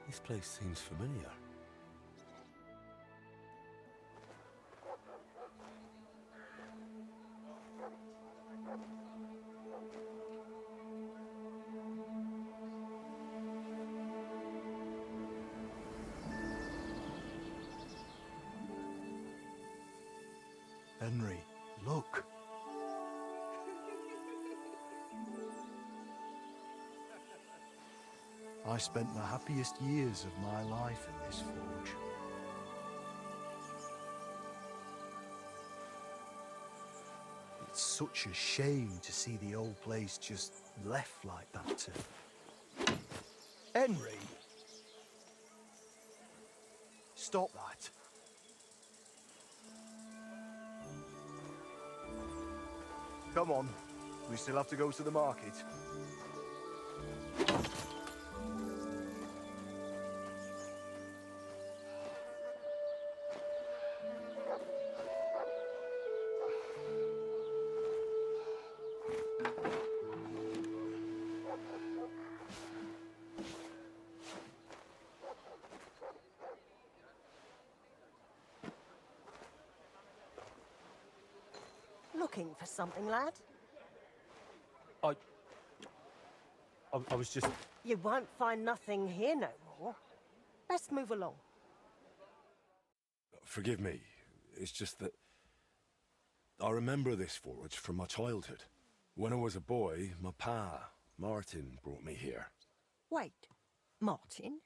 This place seems familiar. Henry, look. I spent the happiest years of my life in this forge. It's such a shame to see the old place just left like that to... Henry! Stop that. Come on, we still have to go to the market. Looking for something, lad? I was just... You won't find nothing here no more. Let's move along. Forgive me. It's just that... I remember this forge from my childhood. When I was a boy, my pa, Martin, brought me here. Wait, Martin?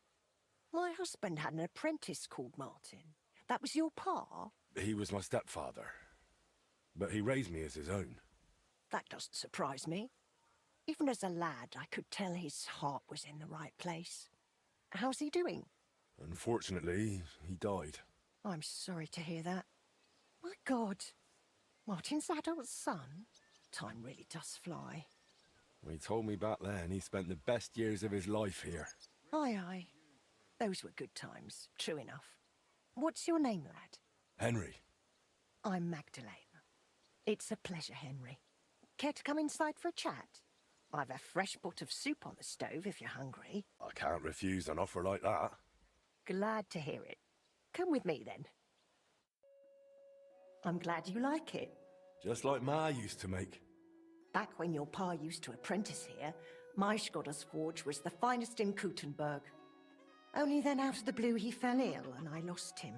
My husband had an apprentice called Martin. That was your pa? He was my stepfather. But he raised me as his own. That doesn't surprise me. Even as a lad, I could tell his heart was in the right place. How's he doing? Unfortunately, he died. I'm sorry to hear that. My God, Martin's adult son? Time really does fly. He told me back then he spent the best years of his life here. Aye, aye. Those were good times, true enough. What's your name, lad? Henry. I'm Magdalene. It's a pleasure, Henry. Care to come inside for a chat? I've a fresh pot of soup on the stove if you're hungry. I can't refuse an offer like that. Glad to hear it. Come with me, then. I'm glad you like it. Just like Ma used to make. Back when your pa used to apprentice here, my Skodder's forge was the finest in Kuttenberg. Only then out of the blue he fell ill and I lost him.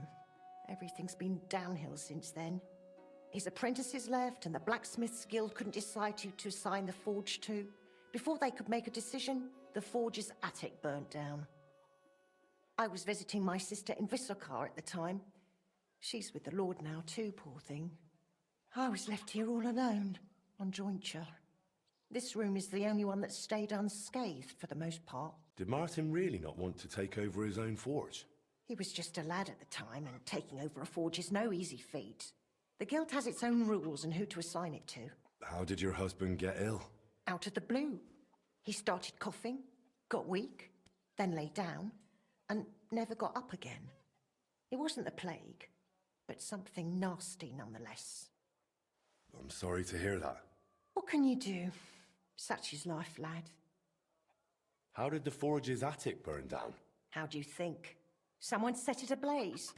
Everything's been downhill since then. His apprentices left and the Blacksmith's Guild couldn't decide who to assign the forge to. Before they could make a decision, the forge's attic burnt down. I was visiting my sister in Visokar at the time. She's with the Lord now too, poor thing. I was left here all alone, on jointure. This room is the only one that stayed unscathed for the most part. Did Martin really not want to take over his own forge? He was just a lad at the time, and taking over a forge is no easy feat. The Guild has its own rules and who to assign it to. How did your husband get ill? Out of the blue. He started coughing, got weak, then lay down, and never got up again. It wasn't the plague, but something nasty nonetheless. I'm sorry to hear that. What can you do? Such is life, lad. How did the forge's attic burn down? How do you think? Someone set it ablaze.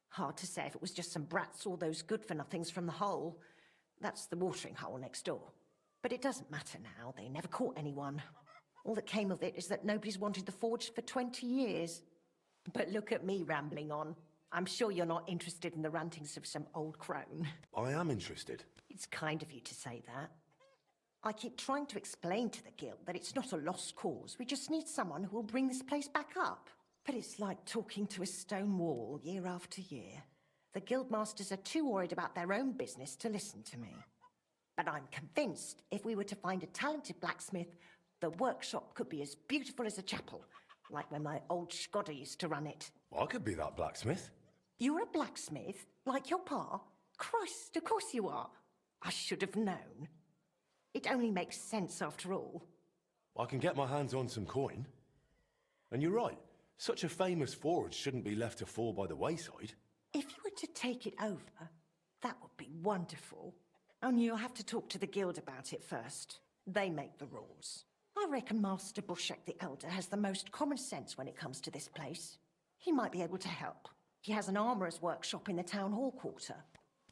Hard to say if it was just some brats or those good-for-nothings from the hole. That's the watering hole next door. But it doesn't matter now, they never caught anyone. All that came of it is that nobody's wanted the forge for 20 years. But look at me rambling on. I'm sure you're not interested in the rantings of some old crone. I am interested. It's kind of you to say that. I keep trying to explain to the Guild that it's not a lost cause. We just need someone who will bring this place back up. But it's like talking to a stone wall year after year. The Guildmasters are too worried about their own business to listen to me. But I'm convinced if we were to find a talented blacksmith, the workshop could be as beautiful as a chapel, like when my old Skodder used to run it. I could be that blacksmith. You're a blacksmith? Like your pa? Christ, of course you are. I should have known. It only makes sense after all. I can get my hands on some coin. And you're right. Such a famous forge shouldn't be left to fall by the wayside. If you were to take it over, that would be wonderful. Only you'll have to talk to the Guild about it first. They make the rules. I reckon Master Bushek the Elder has the most common sense when it comes to this place. He might be able to help. He has an armourer's workshop in the town hall quarter.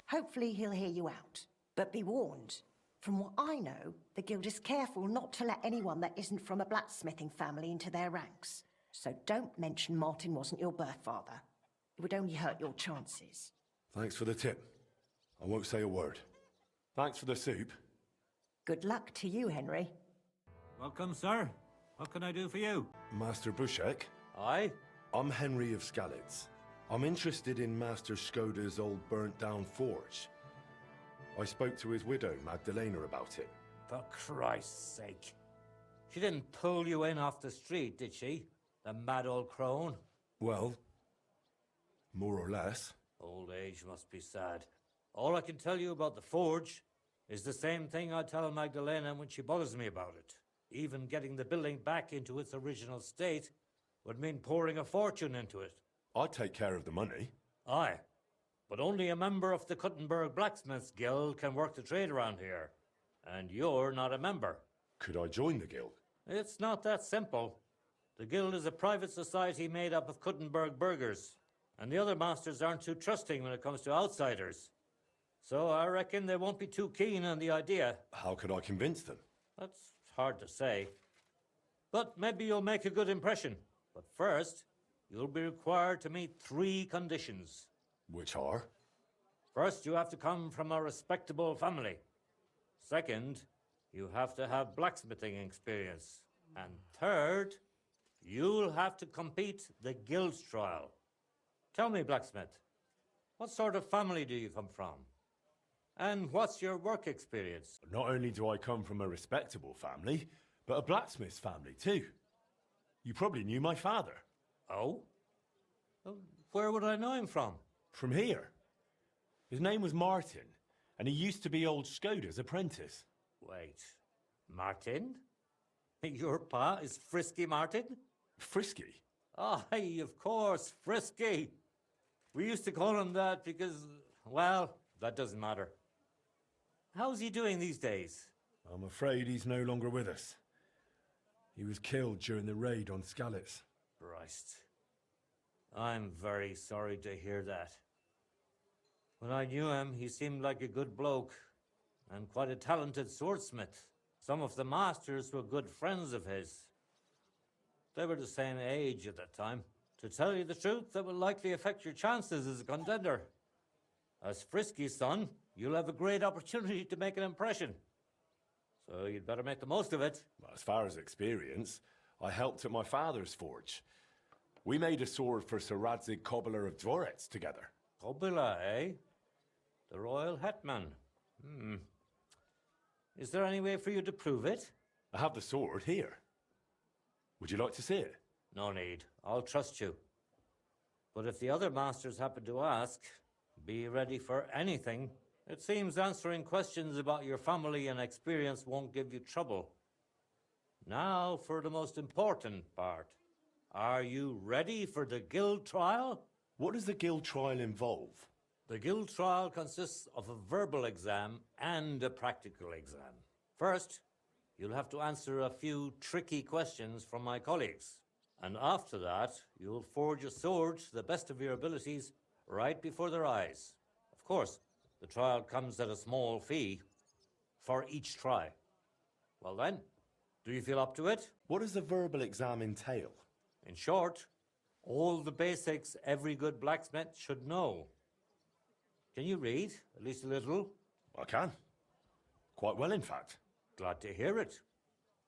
Hopefully he'll hear you out. But be warned, from what I know, the guild is careful not to let anyone that isn't from a blacksmithing family into their ranks. So don't mention Martin wasn't your birth father. It would only hurt your chances. Thanks for the tip. I won't say a word. Thanks for the soup. Good luck to you, Henry. Welcome, sir. What can I do for you? Master Bushek? Aye? I'm Henry of Skalitz. I'm interested in Master Skoda's old burnt-down forge. I spoke to his widow, Magdalene, about it. For Christ's sake. She didn't pull you in off the street, did she? The mad old crone? Well, more or less. Old age must be sad. All I can tell you about the forge is the same thing I tell Magdalena when she bothers me about it. Even getting the building back into its original state would mean pouring a fortune into it. I'd take care of the money. Aye, but only a member of the Kuttenberg Blacksmiths Guild can work the trade around here. And you're not a member. Could I join the guild? It's not that simple. The guild is a private society made up of Kuttenberg burghers, and the other masters aren't too trusting when it comes to outsiders. So I reckon they won't be too keen on the idea. How could I convince them? That's hard to say. But maybe you'll make a good impression. But first, you'll be required to meet 3 conditions. Which are? First, you have to come from a respectable family. Second, you have to have blacksmithing experience. And third, you'll have to compete the guild's trial. Tell me, blacksmith, what sort of family do you come from? And what's your work experience? Not only do I come from a respectable family, but a blacksmith's family too. You probably knew my father. Oh? Where would I know him from? From here. His name was Martin, and he used to be old Skoda's apprentice. Wait, Martin? Your pa is Frisky Martin? Frisky? Aye, of course, Frisky. We used to call him that because, well, that doesn't matter. How's he doing these days? I'm afraid he's no longer with us. He was killed during the raid on Skalitz. Christ. I'm very sorry to hear that. When I knew him, he seemed like a good bloke and quite a talented swordsmith. Some of the masters were good friends of his. They were the same age at that time. To tell you the truth, that will likely affect your chances as a contender. As Frisky's son, you'll have a great opportunity to make an impression. So you'd better make the most of it. Well, as far as experience, I helped at my father's forge. We made a sword for Sir Radzig Cobbler of Dvorets together. Kobila, eh? The royal hetman. Is there any way for you to prove it? I have the sword here. Would you like to see it? No need. I'll trust you. But if the other masters happen to ask, be ready for anything. It seems answering questions about your family and experience won't give you trouble. Now for the most important part. Are you ready for the guild trial? What does the guild trial involve? The guild trial consists of a verbal exam and a practical exam. First, you'll have to answer a few tricky questions from my colleagues. And after that, you'll forge a sword to the best of your abilities right before their eyes. Of course, the trial comes at a small fee for each try. Well then, do you feel up to it? What does the verbal exam entail? In short, all the basics every good blacksmith should know. Can you read, at least a little? I can. Quite well, in fact. Glad to hear it.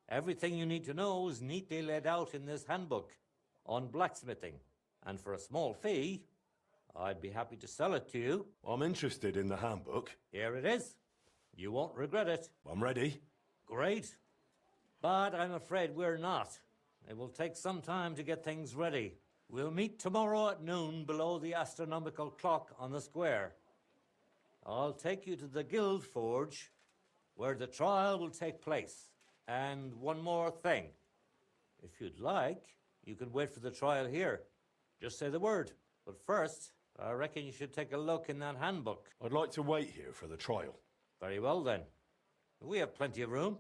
Everything you need to know is neatly laid out in this handbook on blacksmithing. And for a small fee, I'd be happy to sell it to you. I'm interested in the handbook. Here it is. You won't regret it. I'm ready. Great. But I'm afraid we're not. It will take some time to get things ready. We'll meet tomorrow at noon below the astronomical clock on the square. I'll take you to the guild forge where the trial will take place. And one more thing. If you'd like, you can wait for the trial here. Just say the word. But first, I reckon you should take a look in that handbook. I'd like to wait here for the trial. Very well then. We have plenty of room.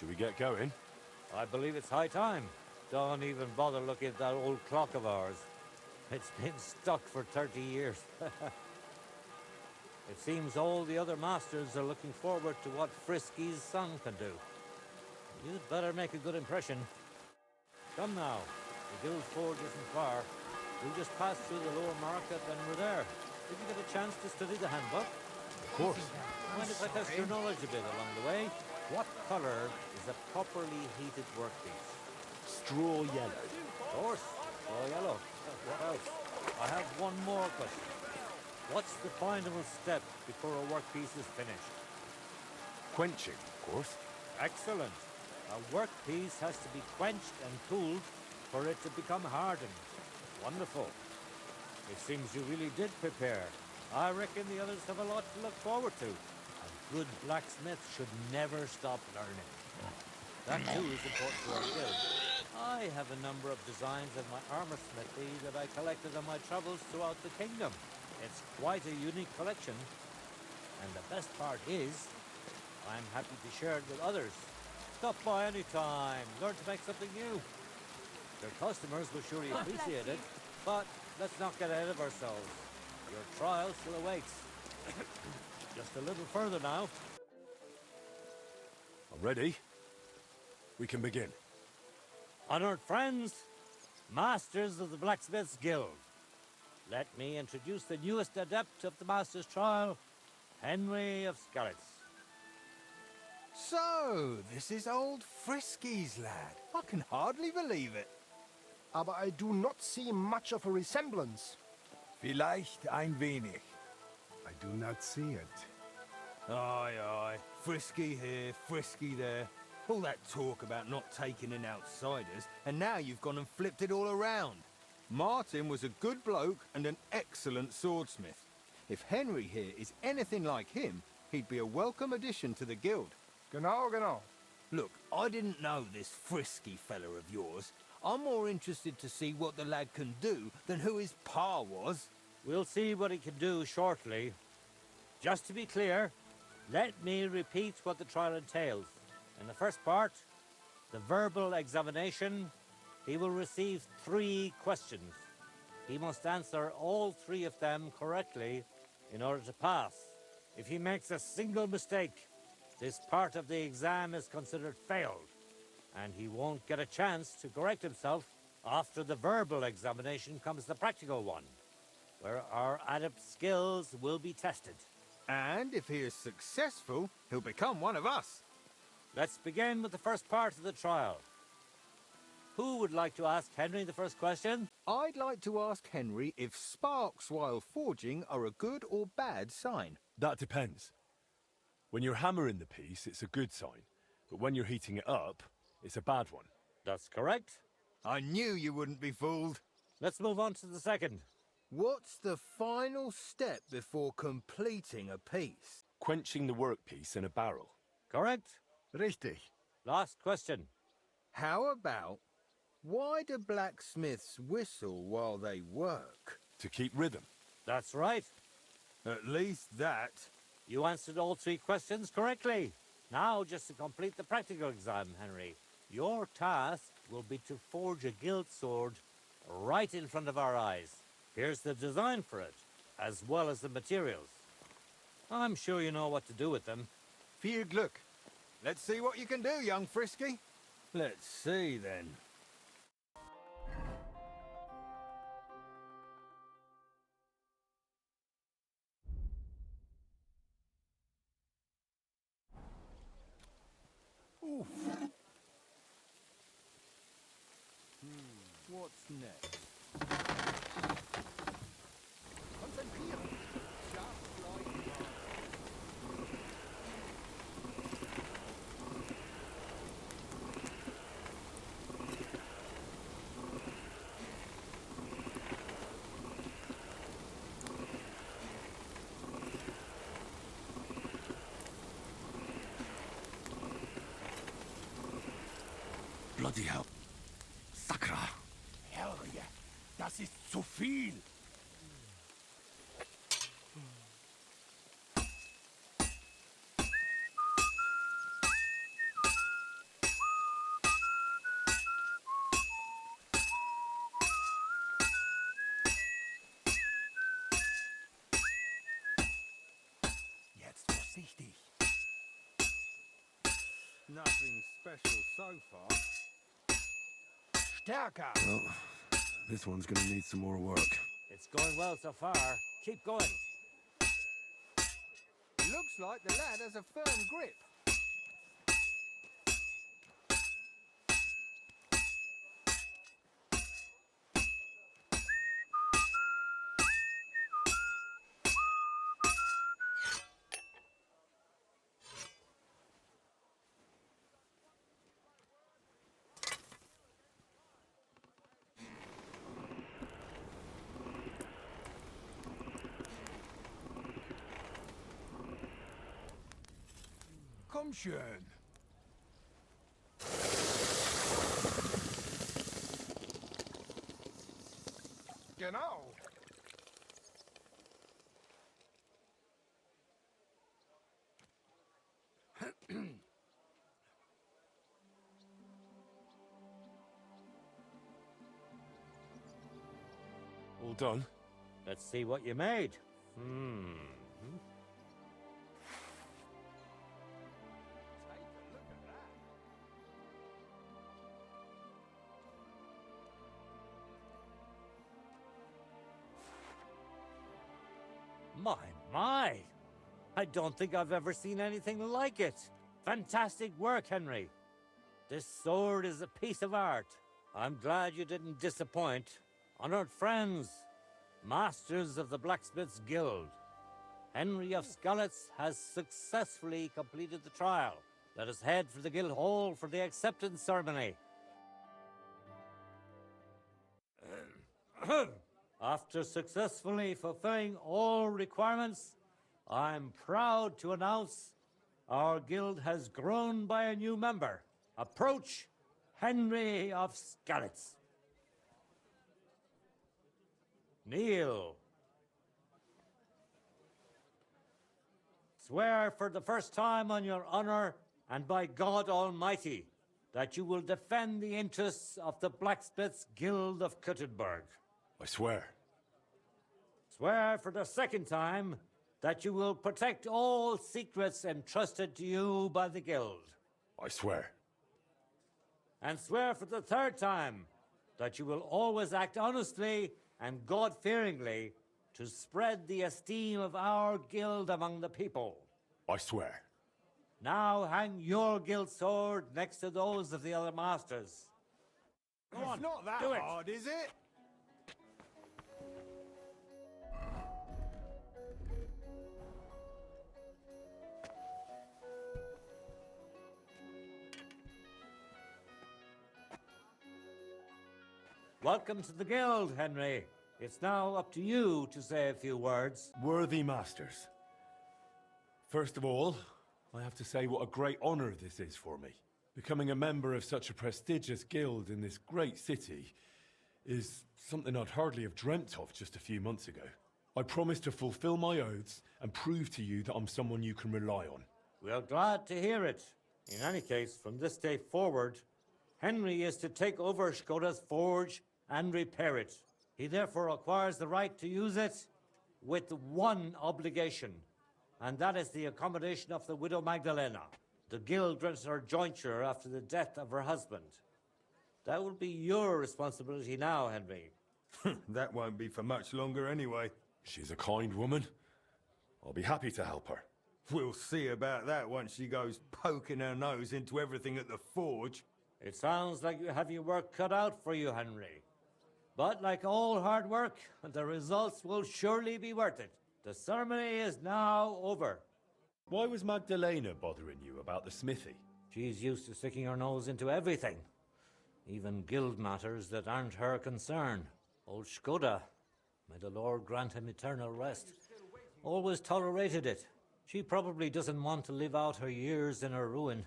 Should we get going? I believe it's high time. Don't even bother looking at that old clock of ours. It's been stuck for 30 years. It seems all the other masters are looking forward to what Frisky's son can do. You'd better make a good impression. Come now, the guild forge isn't far. We'll just pass through the lower market and we're there. Did you get a chance to study the handbook? Of course. Mind if I test your knowledge a bit along the way? What colour is a properly heated workpiece? Straw yellow. Of course, straw yellow. What else? I have one more question. What's the final step before a workpiece is finished? Quenching, of course. Excellent. A workpiece has to be quenched and cooled for it to become hardened. Wonderful. It seems you really did prepare. I reckon the others have a lot to look forward to. A good blacksmith should never stop learning. That too is important to our guild. I have a number of designs of my armor smithy that I collected on my travels throughout the kingdom. It's quite a unique collection. And the best part is, I'm happy to share it with others. Stop by any time. Learn to make something new. Your customers will surely appreciate it, but let's not get ahead of ourselves. Your trial still awaits. Just a little further now. I'm ready. We can begin. Honored friends, masters of the Blacksmith's Guild. Let me introduce the newest adept of the Master's Trial, Henry of Skalitz. So, this is old Frisky's lad. I can hardly believe it. Aber I do not see much of a resemblance. Vielleicht ein wenig. I do not see it. Aye, aye. Frisky here, Frisky there. All that talk about not taking in outsiders, and now you've gone and flipped it all around. Martin was a good bloke and an excellent swordsmith. If Henry here is anything like him, he'd be a welcome addition to the guild. Genau, genau. Look, I didn't know this Frisky fella of yours. I'm more interested to see what the lad can do than who his pa was. We'll see what he can do shortly. Just to be clear, let me repeat what the trial entails. In the first part, the verbal examination, he will receive 3 questions. He must answer all 3 of them correctly in order to pass. If he makes a single mistake, this part of the exam is considered failed, and he won't get a chance to correct himself. After the verbal examination comes the practical one, where our adept skills will be tested. And if he is successful, he'll become one of us. Let's begin with the first part of the trial. Who would like to ask Henry the first question? I'd like to ask Henry if sparks while forging are a good or bad sign. That depends. When you're hammering the piece, it's a good sign. But when you're heating it up, it's a bad one. That's correct. I knew you wouldn't be fooled. Let's move on to the second. What's the final step before completing a piece? Quenching the workpiece in a barrel. Correct. Richtig. Last question. How about, why do blacksmiths whistle while they work? To keep rhythm. That's right. At least that. You answered all 3 questions correctly. Now, just to complete the practical exam, Henry, your task will be to forge a guild sword right in front of our eyes. Here's the design for it, as well as the materials. I'm sure you know what to do with them. Viel Glück. Let's see what you can do, young Frisky. Let's see, then. Oof. What's next? Konzentrieren. Bloody hell. Sakra. Herrje, das ist zu viel. vorsichtig. Nothing special so far. Stärker. Well, this one's gonna need some more work. It's going well so far. Keep going. Looks like the lad has a firm grip. Komm schön. Genau. All done? Let's see what you made. My. I don't think I've ever seen anything like it. Fantastic work, Henry. This sword is a piece of art. I'm glad you didn't disappoint. Honored friends, masters of the Blacksmith's Guild, Henry of Skalitz has successfully completed the trial. Let us head for the guild hall for the acceptance ceremony. After successfully fulfilling all requirements, I'm proud to announce our guild has grown by a new member. Approach Henry of Skalitz. Kneel. Swear for the first time on your honor and by God Almighty that you will defend the interests of the Blacksmith's Guild of Kuttenberg. I swear. Swear for the second time that you will protect all secrets entrusted to you by the Guild. I swear. And swear for the third time that you will always act honestly and God-fearingly to spread the esteem of our guild among the people. I swear. Now hang your guild sword next to those of the other masters. Go on, It's not that do it. hard, is it? Welcome to the guild, Henry. It's now up to you to say a few words. Worthy masters. First of all, I have to say what a great honor this is for me. Becoming a member of such a prestigious guild in this great city is something I'd hardly have dreamt of just a few months ago. I promise to fulfill my oaths and prove to you that I'm someone you can rely on. We're glad to hear it. In any case, from this day forward, Henry is to take over Skoda's forge and repair it. He therefore acquires the right to use it with one obligation, and that is the accommodation of the widow Magdalene. The guild rents her jointure after the death of her husband. That will be your responsibility now, Henry. That won't be for much longer anyway. She's a kind woman. I'll be happy to help her. We'll see about that once she goes poking her nose into everything at the forge. It sounds like you have your work cut out for you, Henry. But like all hard work, the results will surely be worth it. The ceremony is now over. Why was Magdalena bothering you about the smithy? She's used to sticking her nose into everything, even guild matters that aren't her concern. Old Skoda, may the Lord grant him eternal rest, always tolerated it. She probably doesn't want to live out her years in her ruin.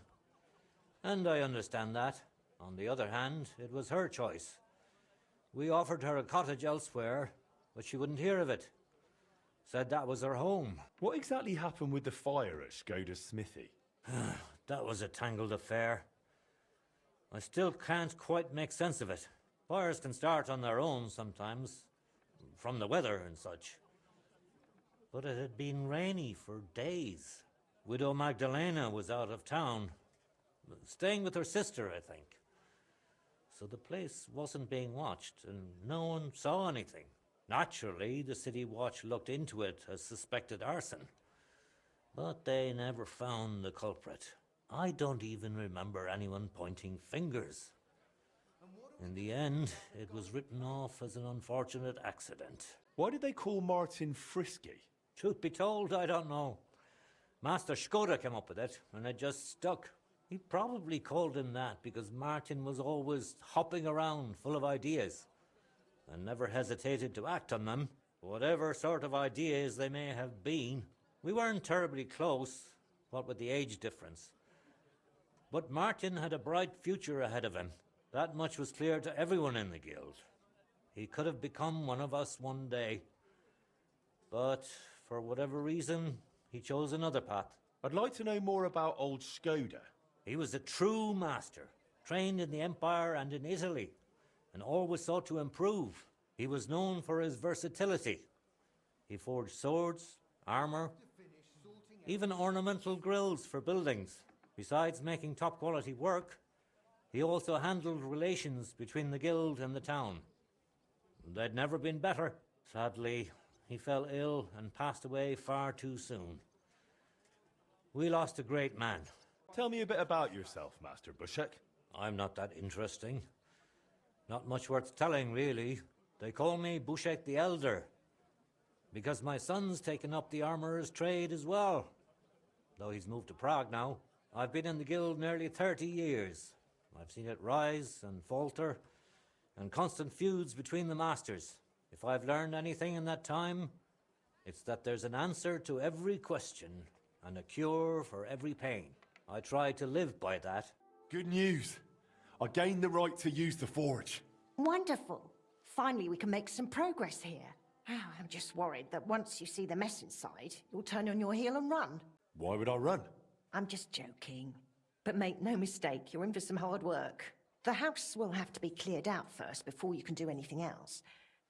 And I understand that. On the other hand, it was her choice. We offered her a cottage elsewhere, but she wouldn't hear of it. Said that was her home. What exactly happened with the fire at Skoda's smithy? That was a tangled affair. I still can't quite make sense of it. Fires can start on their own sometimes, from the weather and such. But it had been rainy for days. Widow Magdalena was out of town, staying with her sister, I think. So the place wasn't being watched, and no one saw anything. Naturally, the city watch looked into it as suspected arson. But they never found the culprit. I don't even remember anyone pointing fingers. In the end, it was written off as an unfortunate accident. Why did they call Martin Frisky? Truth be told, I don't know. Master Skoda came up with it, and it just stuck. He probably called him that because Martin was always hopping around full of ideas and never hesitated to act on them. Whatever sort of ideas they may have been, we weren't terribly close, what with the age difference. But Martin had a bright future ahead of him. That much was clear to everyone in the guild. He could have become one of us one day. But for whatever reason, he chose another path. I'd like to know more about old Skoda. He was a true master, trained in the Empire and in Italy, and always sought to improve. He was known for his versatility. He forged swords, armor, even ornamental grills for buildings. Besides making top-quality work, he also handled relations between the guild and the town. They'd never been better. Sadly, he fell ill and passed away far too soon. We lost a great man. Tell me a bit about yourself, Master Bushek. I'm not that interesting. Not much worth telling, really. They call me Bushek the Elder, because my son's taken up the armourer's trade as well. Though he's moved to Prague now. I've been in the guild nearly 30 years. I've seen it rise and falter, and constant feuds between the masters. If I've learned anything in that time, it's that there's an answer to every question and a cure for every pain. I try to live by that. Good news. I gained the right to use the forge. Wonderful. Finally, we can make some progress here. I'm just worried that once you see the mess inside, you'll turn on your heel and run. Why would I run? I'm just joking. But make no mistake, you're in for some hard work. The house will have to be cleared out first before you can do anything else.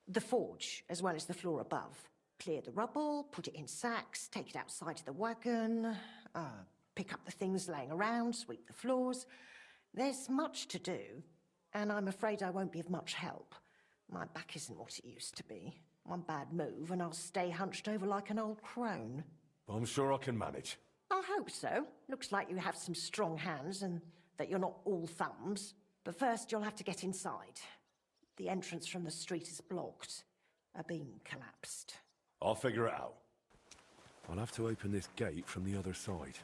The forge, as well as the floor above. Clear the rubble, put it in sacks, take it outside to the wagon, pick up the things laying around, sweep the floors. There's much to do, and I'm afraid I won't be of much help. My back isn't what it used to be. One bad move, and I'll stay hunched over like an old crone. I'm sure I can manage. I hope so. Looks like you have some strong hands, and that you're not all thumbs. But first, you'll have to get inside. The entrance from the street is blocked. A beam collapsed. I'll figure it out. I'll have to open this gate from the other side.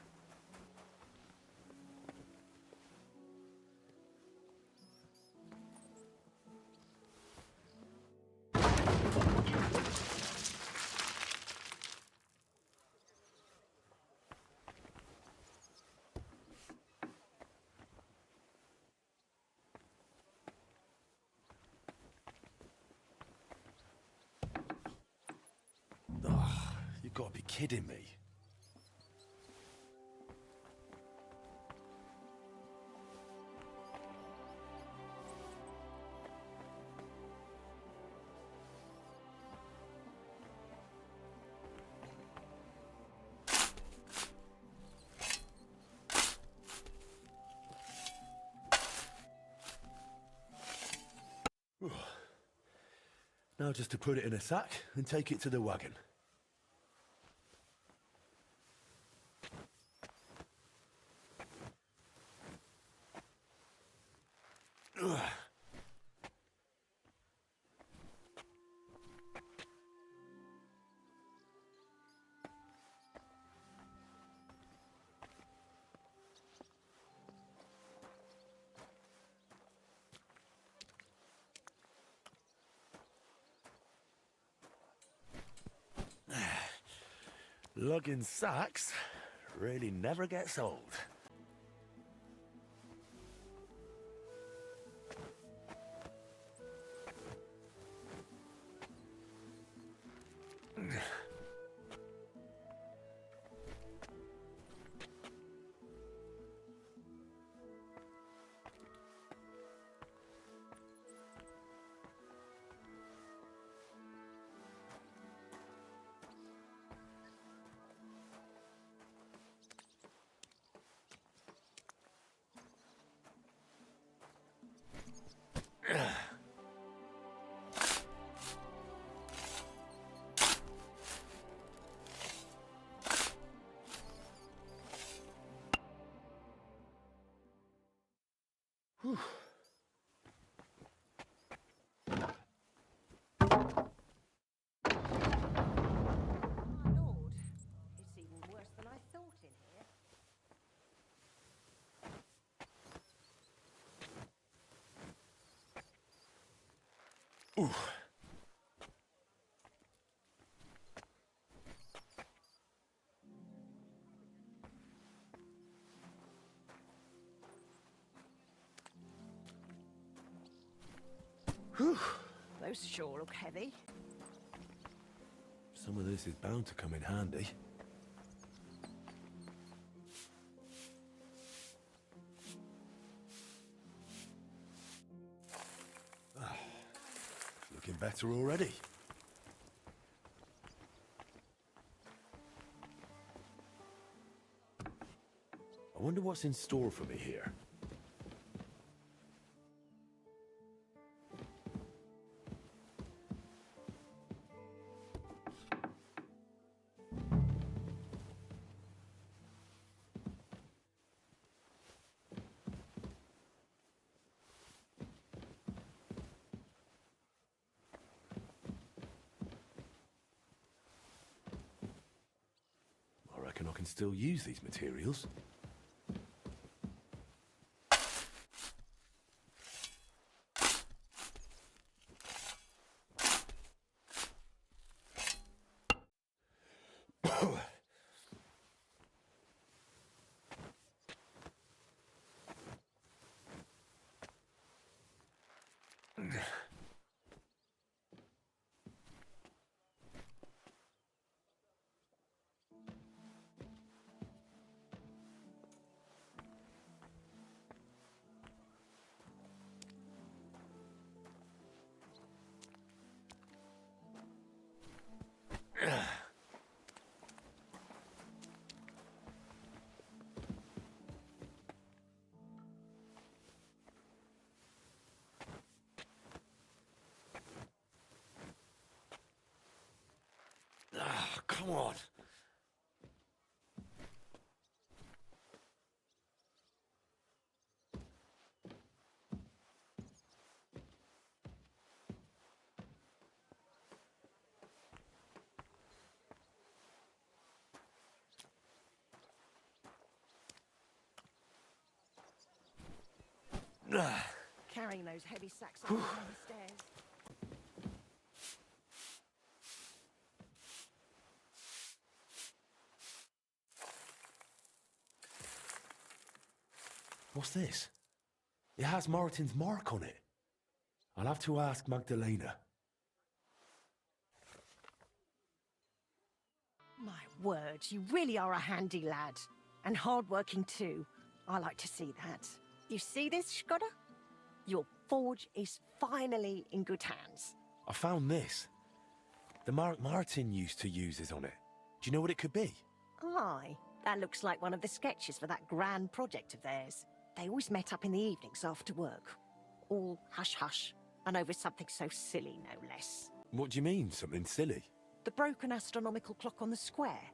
You've got to be kidding me. Now just to put it in a sack and take it to the wagon. Lugging sacks really never gets old. Ooh. Those sure look heavy. Some of this is bound to come in handy. Looking better already. I wonder what's in store for me here. I reckon I can still use these materials. Come on. Carrying those heavy sacks up and down the stairs. What's this? It has Martin's mark on it. I'll have to ask Magdalena. My word, you really are a handy lad. And hard-working too. I like to see that. You see this, Skoda? Your forge is finally in good hands. I found this. The mark Martin used to use is on it. Do you know what it could be? Aye, that looks like one of the sketches for that grand project of theirs. They always met up in the evenings after work. All hush-hush, and over something so silly, no less. What do you mean, something silly? The broken astronomical clock on the square.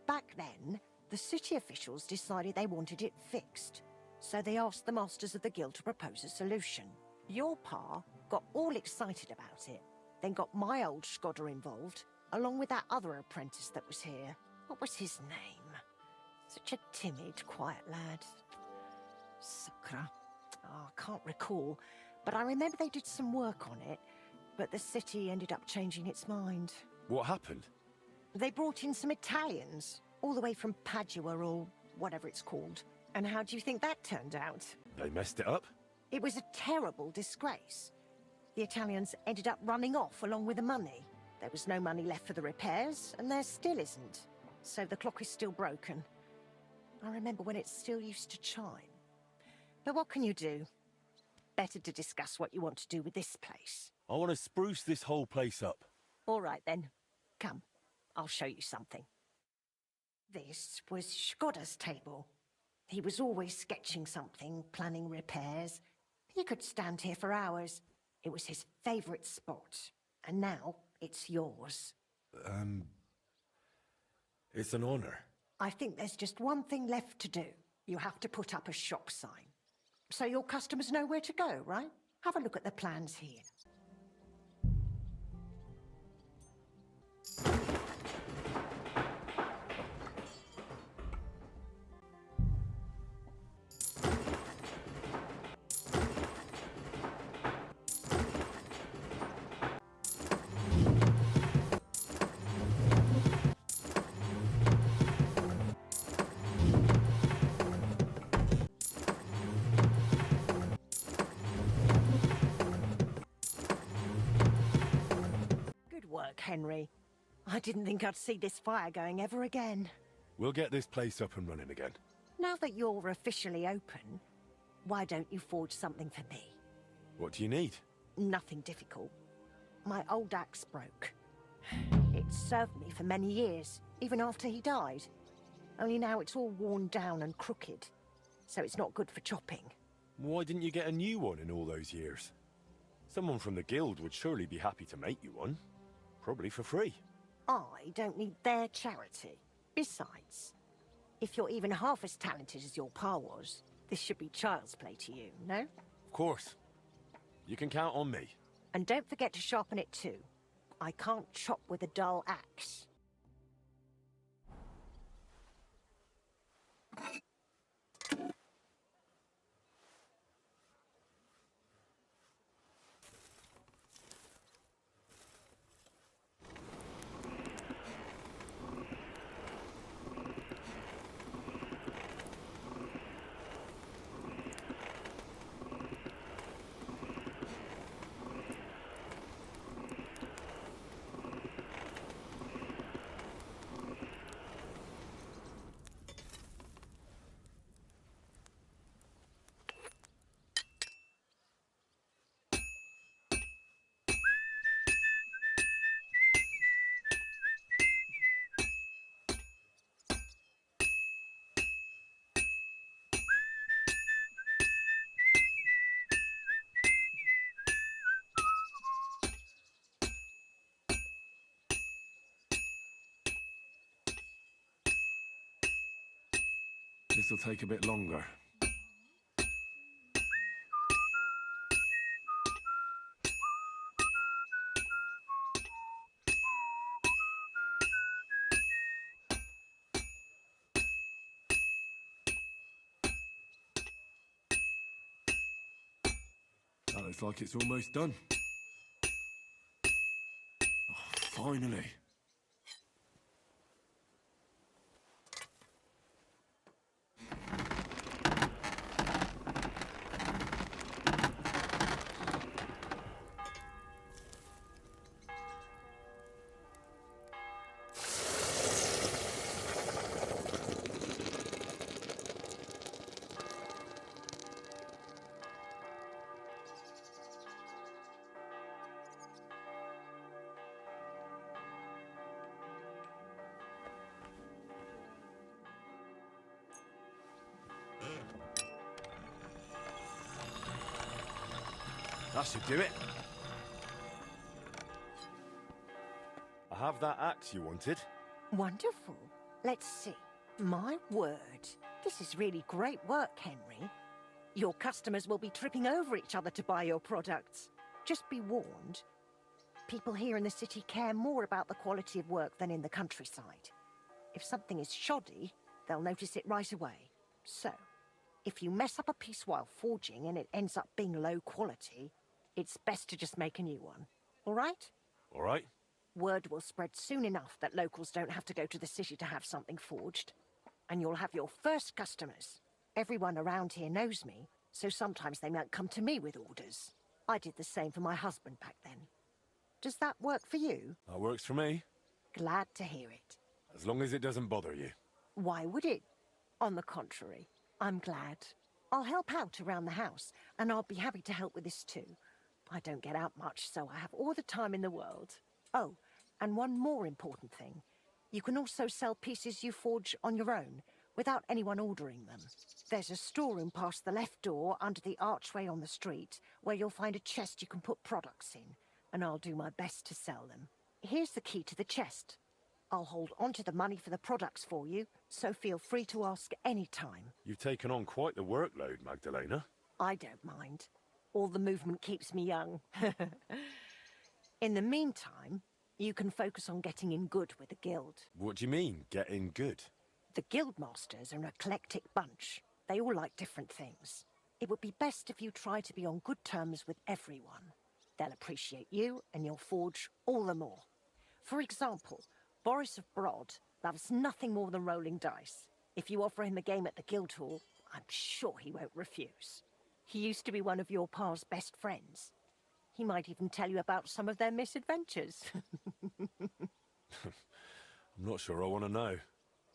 Back then, the city officials decided they wanted it fixed. So they asked the masters of the guild to propose a solution. Your pa got all excited about it, then got my old Skoda involved, along with that other apprentice that was here. What was his name? Such a timid, quiet lad. Sakura. Oh, I can't recall, but I remember they did some work on it, but the city ended up changing its mind. What happened? They brought in some Italians, all the way from Padua or whatever it's called. And how do you think that turned out? They messed it up? It was a terrible disgrace. The Italians ended up running off along with the money. There was no money left for the repairs, and there still isn't. So the clock is still broken. I remember when it still used to chime. But what can you do? Better to discuss what you want to do with this place. I want to spruce this whole place up. All right then. Come, I'll show you something. This was Skoda's table. He was always sketching something, planning repairs. He could stand here for hours. It was his favorite spot. And now, it's yours. It's an honor. I think there's just one thing left to do. You have to put up a shop sign. So your customers know where to go, right? Have a look at the plans here. Henry. I didn't think I'd see this fire going ever again. We'll get this place up and running again. Now that you're officially open, why don't you forge something for me? What do you need? Nothing difficult. My old axe broke. It served me for many years, even after he died. Only now it's all worn down and crooked, so it's not good for chopping. Why didn't you get a new one in all those years? Someone from the guild would surely be happy to make you one. Probably for free. I don't need their charity. Besides, if you're even half as talented as your pa was, this should be child's play to you, no? Of course. You can count on me. And don't forget to sharpen it too. I can't chop with a dull axe. This'll take a bit longer. That looks like it's almost done. Oh, finally. That should do it. I have that axe you wanted. Wonderful. Let's see. My word. This is really great work, Henry. Your customers will be tripping over each other to buy your products. Just be warned. People here in the city care more about the quality of work than in the countryside. If something is shoddy, they'll notice it right away. So, if you mess up a piece while forging and it ends up being low quality, it's best to just make a new one. All right? All right. Word will spread soon enough that locals don't have to go to the city to have something forged. And you'll have your first customers. Everyone around here knows me, so sometimes they might come to me with orders. I did the same for my husband back then. Does that work for you? That works for me. Glad to hear it. As long as it doesn't bother you. Why would it? On the contrary, I'm glad. I'll help out around the house, and I'll be happy to help with this too. I don't get out much, so I have all the time in the world. Oh, and one more important thing. You can also sell pieces you forge on your own, without anyone ordering them. There's a storeroom past the left door under the archway on the street, where you'll find a chest you can put products in, and I'll do my best to sell them. Here's the key to the chest. I'll hold onto the money for the products for you, so feel free to ask any time. You've taken on quite the workload, Magdalena. I don't mind. All the movement keeps me young. In the meantime, you can focus on getting in good with the guild. What do you mean, getting good? The guildmasters are an eclectic bunch. They all like different things. It would be best if you try to be on good terms with everyone. They'll appreciate you, and you'll forge all the more. For example, Boris of Brod loves nothing more than rolling dice. If you offer him a game at the Guildhall, I'm sure he won't refuse. He used to be one of your pa's best friends. He might even tell you about some of their misadventures. I'm not sure I want to know.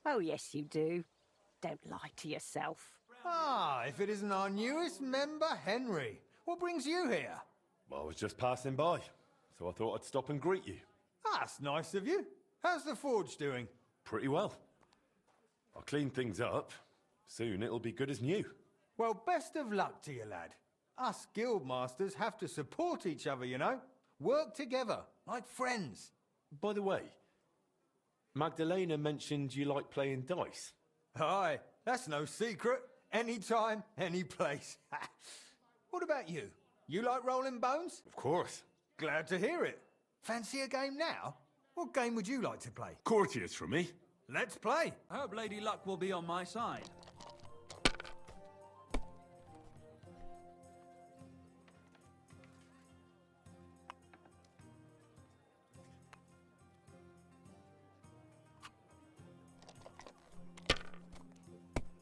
Oh, yes, you do. Don't lie to yourself. Ah, if it isn't our newest member, Henry. What brings you here? Well, I was just passing by, so I thought I'd stop and greet you. That's nice of you. How's the forge doing? Pretty well. I'll clean things up. Soon it'll be good as new. Well, best of luck to you, lad. Us guild masters have to support each other, you know? Work together, like friends. By the way, Magdalena mentioned you like playing dice. Aye, that's no secret. Anytime, any place. What about you? You like rolling bones? Of course. Glad to hear it. Fancy a game now? What game would you like to play? Courtiers for me. Let's play. I hope Lady Luck will be on my side.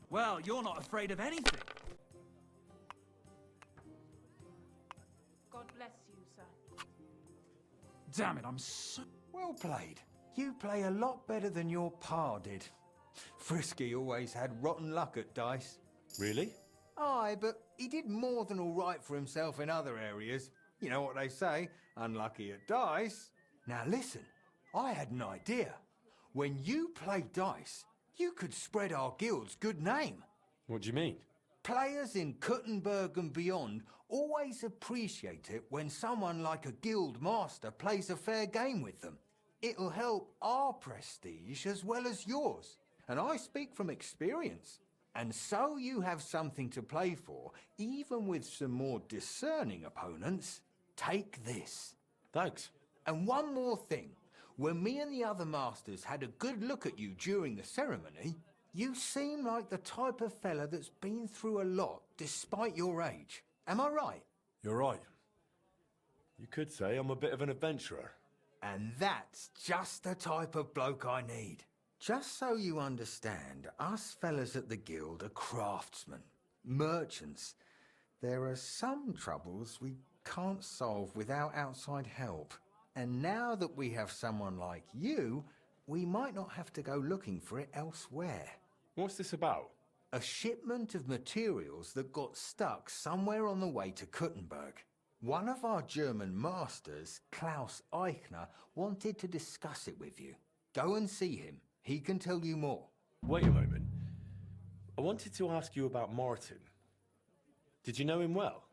Well, you're not afraid of anything. God bless you, sir. Damn it, I'm so... Well played. You play a lot better than your pa did. Frisky always had rotten luck at dice. Really? Aye, but he did more than all right for himself in other areas. You know what they say, unlucky at dice. Now listen, I had an idea. When you play dice, you could spread our guild's good name. What do you mean? Players in Kuttenberg and beyond always appreciate it when someone like a guild master plays a fair game with them. It'll help our prestige as well as yours. And I speak from experience. And so you have something to play for, even with some more discerning opponents. Take this. Thanks. And one more thing. When me and the other masters had a good look at you during the ceremony, you seem like the type of fella that's been through a lot despite your age. Am I right? You're right. You could say I'm a bit of an adventurer. And that's just the type of bloke I need. Just so you understand, us fellas at the guild are craftsmen, merchants. There are some troubles we can't solve without outside help. And now that we have someone like you, we might not have to go looking for it elsewhere. What's this about? A shipment of materials that got stuck somewhere on the way to Kuttenberg. One of our German masters, Klaus Eichner, wanted to discuss it with you. Go and see him. He can tell you more. Wait a moment. I wanted to ask you about Martin. Did you know him well?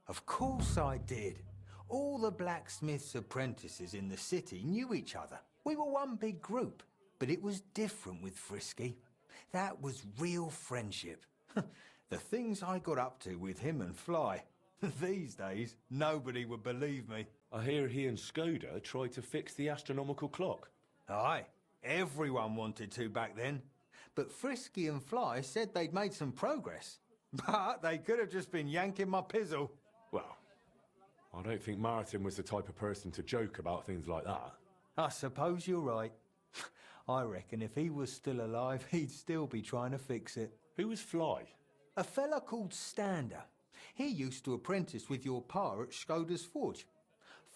Of course I did. All the blacksmith's apprentices in the city knew each other. We were one big group, but it was different with Frisky. That was real friendship. The things I got up to with him and Fly. These days, nobody would believe me. I hear he and Skoda tried to fix the astronomical clock. Aye, everyone wanted to back then. But Frisky and Fly said they'd made some progress. But they could have just been yanking my pizzle. Well, I don't think Martin was the type of person to joke about things like that. I suppose you're right. I reckon if he was still alive, he'd still be trying to fix it. Who was Fly? A fella called Standa. He used to apprentice with your pa at Skoda's forge.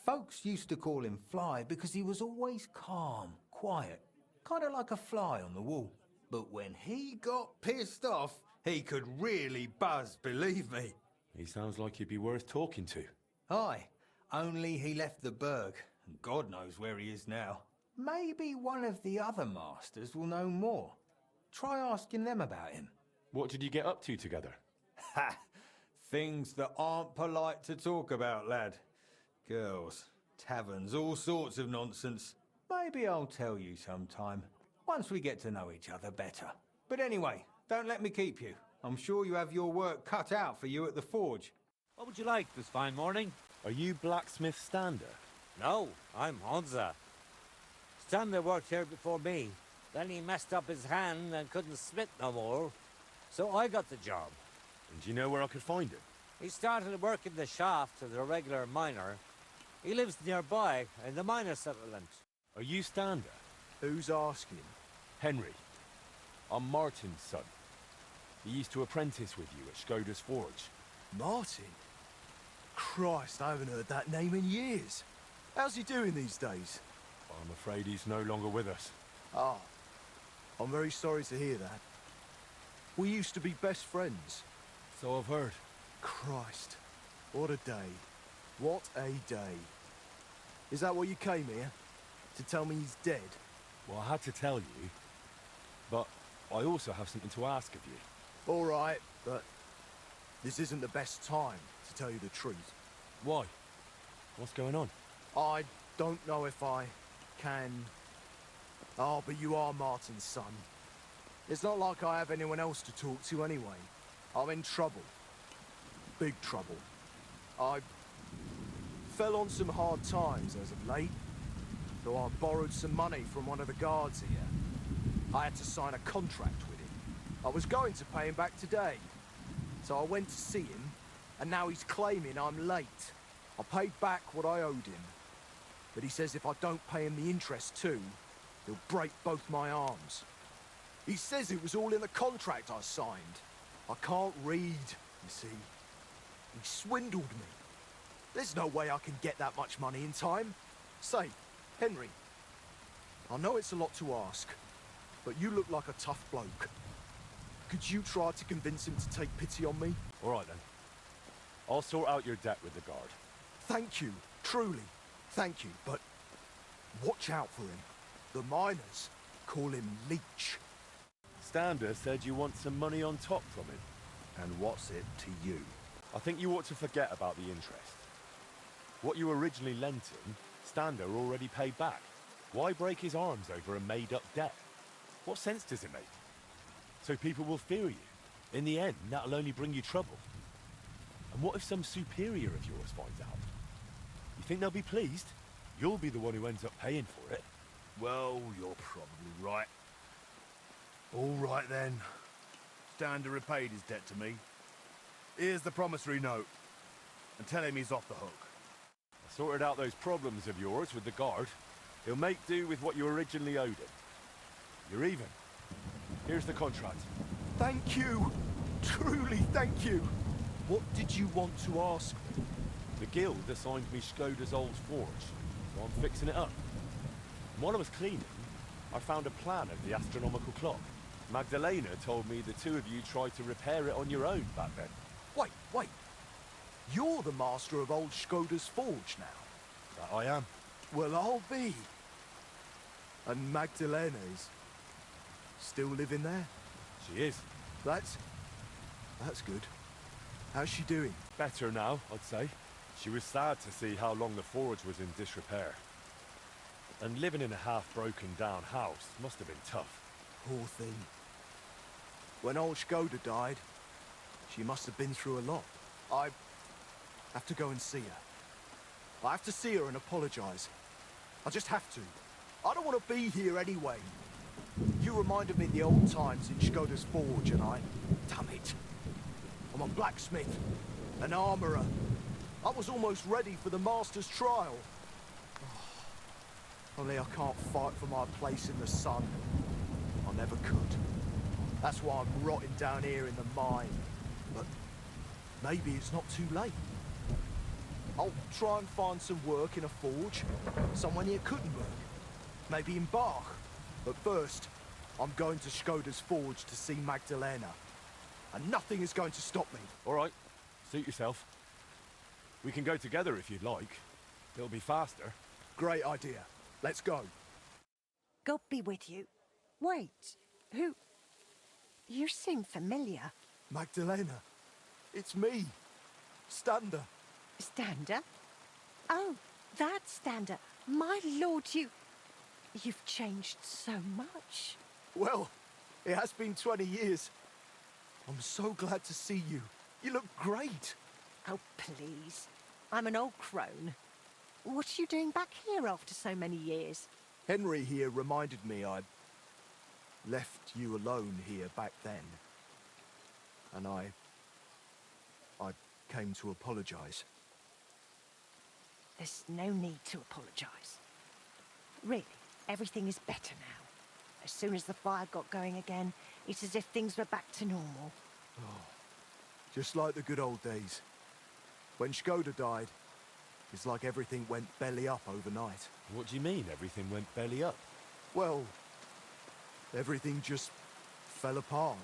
Folks used to call him Fly because he was always calm, quiet, kind of like a fly on the wall. But when he got pissed off, he could really buzz, believe me. He sounds like he'd be worth talking to. Aye, only he left the burg, and God knows where he is now. Maybe one of the other masters will know more. Try asking them about him. What did you get up to together? Ha! Things that aren't polite to talk about, lad. Girls, taverns, all sorts of nonsense. Maybe I'll tell you sometime, once we get to know each other better. But anyway, don't let me keep you. I'm sure you have your work cut out for you at the forge. What would you like this fine morning? Are you Blacksmith Standa? No, I'm Honza. Standa worked here before me. Then he messed up his hand and couldn't smith no more. So I got the job. And do you know where I could find him? He started working the shaft as a regular miner. He lives nearby in the miner settlement. Are you Standa? Who's asking? Henry. I'm Martin's son. He used to apprentice with you at Skoda's forge. Martin? Christ, I haven't heard that name in years. How's he doing these days? I'm afraid he's no longer with us. Ah, I'm very sorry to hear that. We used to be best friends. So I've heard. Christ, what a day. What a day. Is that what you came here? To tell me he's dead? Well, I had to tell you, but I also have something to ask of you. All right, but this isn't the best time to tell you the truth. Why? What's going on? I don't know if I can... Oh, but you are Martin's son. It's not like I have anyone else to talk to anyway. I'm in trouble. Big trouble. I fell on some hard times as of late, so I borrowed some money from one of the guards here. I had to sign a contract with him. I was going to pay him back today, so I went to see him, and now he's claiming I'm late. I paid back what I owed him, but he says if I don't pay him the interest too, he'll break both my arms. He says it was all in the contract I signed. I can't read, you see. He swindled me. There's no way I can get that much money in time. Say, Henry, I know it's a lot to ask, but you look like a tough bloke. Could you try to convince him to take pity on me? All right, then. I'll sort out your debt with the guard. Thank you, truly, thank you, but watch out for him. The miners call him Leech. Standa said you want some money on top from him. And what's it to you? I think you ought to forget about the interest. What you originally lent him, Standa already paid back. Why break his arms over a made-up debt? What sense does it make? So people will fear you. In the end, that'll only bring you trouble. And what if some superior of yours finds out? You think they'll be pleased? You'll be the one who ends up paying for it. Well, you're probably right. All right then. Standa repaid his debt to me. Here's the promissory note. And tell him he's off the hook. I sorted out those problems of yours with the guard. He'll make do with what you originally owed him. You're even. Here's the contract. Thank you. Truly, thank you. What did you want to ask me? The guild assigned me Skoda's old forge, so I'm fixing it up. And while I was cleaning, I found a plan of the astronomical clock. Magdalene told me the two of you tried to repair it on your own back then. Wait. You're the master of old Skoda's forge now. That I am. Well, I'll be. And Magdalene is still living there? She is. That's good. How's she doing? Better now, I'd say. She was sad to see how long the forge was in disrepair. And living in a half-broken down house must have been tough. Poor thing. When old Skoda died, she must have been through a lot. I have to go and see her. I have to see her and apologize. I just have to. I don't want to be here anyway. You reminded me of the old times in Skoda's forge and damn it. I'm a blacksmith, an armorer. I was almost ready for the master's trial. Only I can't fight for my place in the sun. I never could. That's why I'm rotting down here in the mine. But maybe it's not too late. I'll try and find some work in a forge, somewhere near Kuttenberg. Maybe in Bach. But first, I'm going to Skoda's forge to see Magdalena. And nothing is going to stop me. All right, suit yourself. We can go together if you'd like. It'll be faster. Great idea. Let's go. God be with you. Wait, who... You seem familiar. Magdalena, it's me, Standa. Standa? Oh, that Standa. My lord, you've changed so much. Well, it has been 20 years. I'm so glad to see you. You look great. Oh, please. I'm an old crone. What are you doing back here after so many years? Henry here reminded me I'd left you alone here back then. And I came to apologize. There's no need to apologize. Really, everything is better now. As soon as the fire got going again, it's as if things were back to normal. Just like the good old days. When Skoda died, it's like everything went belly up overnight. What do you mean, everything went belly up? Well, everything just fell apart.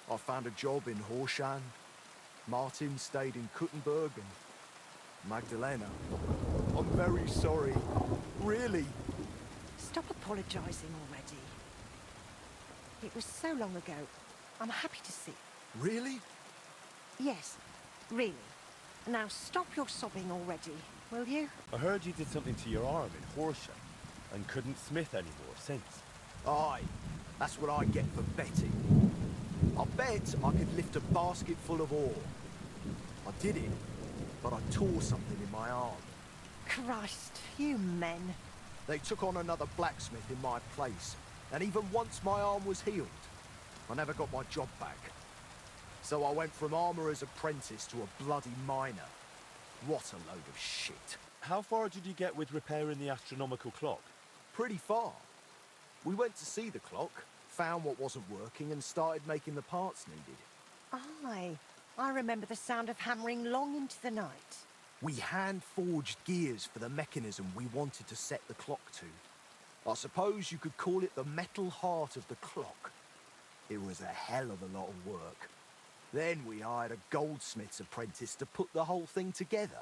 I found a job in Horshan. Martin stayed in Kuttenberg and Magdalena. I'm very sorry. Really. Stop apologizing already. It was so long ago. I'm happy to see. Really? Yes, really. Now stop your sobbing already, will you? I heard you did something to your arm in Horsham and couldn't smith anymore since. Aye, that's what I get for betting. I bet I could lift a basket full of ore. I did it, but I tore something in my arm. Christ, you men. They took on another blacksmith in my place, and even once my arm was healed, I never got my job back. So I went from armourer's apprentice to a bloody miner. What a load of shit. How far did you get with repairing the astronomical clock? Pretty far. We went to see the clock, found what wasn't working, and started making the parts needed. Aye, I remember the sound of hammering long into the night. We hand-forged gears for the mechanism we wanted to set the clock to. I suppose you could call it the metal heart of the clock. It was a hell of a lot of work. Then we hired a goldsmith's apprentice to put the whole thing together.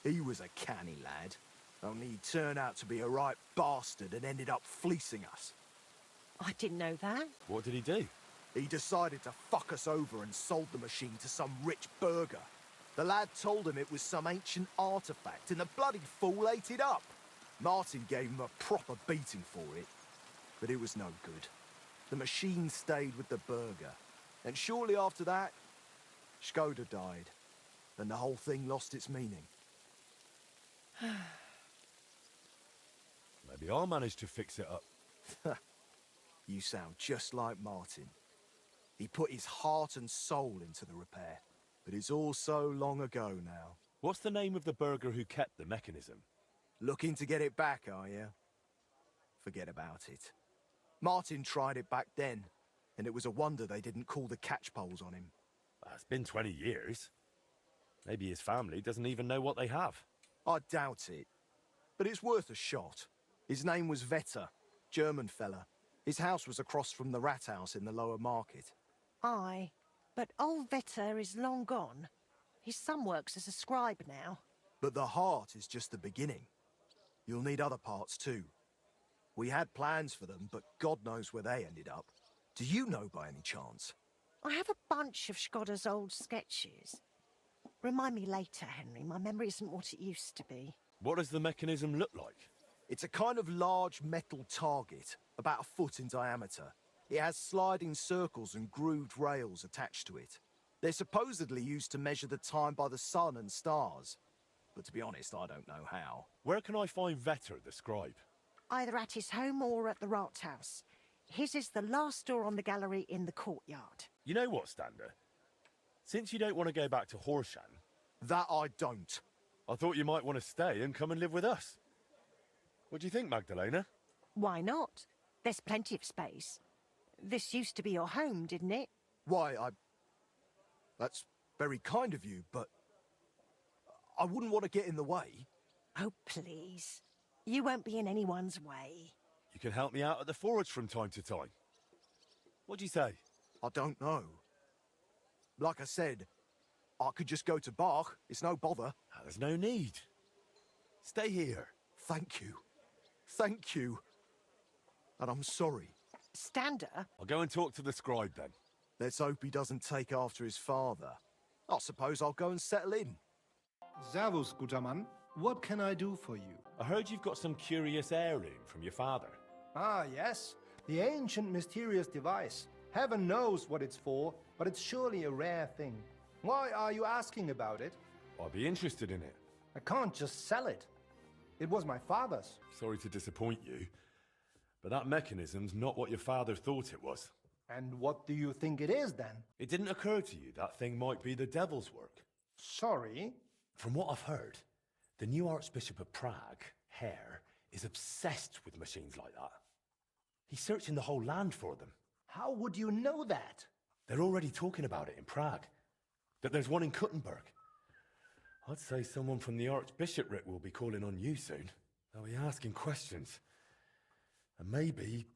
He was a canny lad, only he turned out to be a right bastard and ended up fleecing us. I didn't know that. What did he do? He decided to fuck us over and sold the machine to some rich burgher. The lad told him it was some ancient artifact, and the bloody fool ate it up. Martin gave him a proper beating for it, but it was no good. The machine stayed with the burgher, and shortly after that, Skoda died, and the whole thing lost its meaning. Maybe I'll manage to fix it up. You sound just like Martin. He put his heart and soul into the repair, but it's all so long ago now. What's the name of the burgher who kept the mechanism? Looking to get it back, are you? Forget about it. Martin tried it back then, and it was a wonder they didn't call the catchpoles on him. It's been 20 years. Maybe his family doesn't even know what they have. I doubt it, but it's worth a shot. His name was Vetter, German fella. His house was across from the rat house in the lower market. Aye, but old Vetter is long gone. His son works as a scribe now. But the heart is just the beginning. You'll need other parts too. We had plans for them, but God knows where they ended up. Do you know by any chance? I have a bunch of Skoda's old sketches. Remind me later, Henry. My memory isn't what it used to be. What does the mechanism look like? It's a kind of large metal target, about a foot in diameter. It has sliding circles and grooved rails attached to it. They're supposedly used to measure the time by the sun and stars. But to be honest, I don't know how. Where can I find Vetter, the scribe? Either at his home or at the rat house. His is the last door on the gallery in the courtyard. You know what, Standa? Since you don't want to go back to Horshan, That I don't. I thought you might want to stay and come and live with us. What do you think, Magdalena? Why not? There's plenty of space. This used to be your home, didn't it? Why, That's very kind of you, but I wouldn't want to get in the way. Oh, please. You won't be in anyone's way. You can help me out at the forge from time to time. What do you say? I don't know. Like I said, I could just go to Bach. It's no bother. There's no need. Stay here. Thank you. Thank you. And I'm sorry. Standa? I'll go and talk to the scribe then. Let's hope he doesn't take after his father. I suppose I'll go and settle in. Servus, guter Mann. What can I do for you? I heard you've got some curious heirloom from your father. Ah, yes. The ancient mysterious device. Heaven knows what it's for, but it's surely a rare thing. Why are you asking about it? I'd be interested in it. I can't just sell it. It was my father's. Sorry to disappoint you, but that mechanism's not what your father thought it was. And what do you think it is, then? It didn't occur to you that thing might be the devil's work? Sorry? From what I've heard, the new Archbishop of Prague, Hare, is obsessed with machines like that. He's searching the whole land for them. How would you know that? They're already talking about it in Prague. That there's one in Kuttenberg. I'd say someone from the Archbishopric will be calling on you soon. They'll be asking questions. And maybe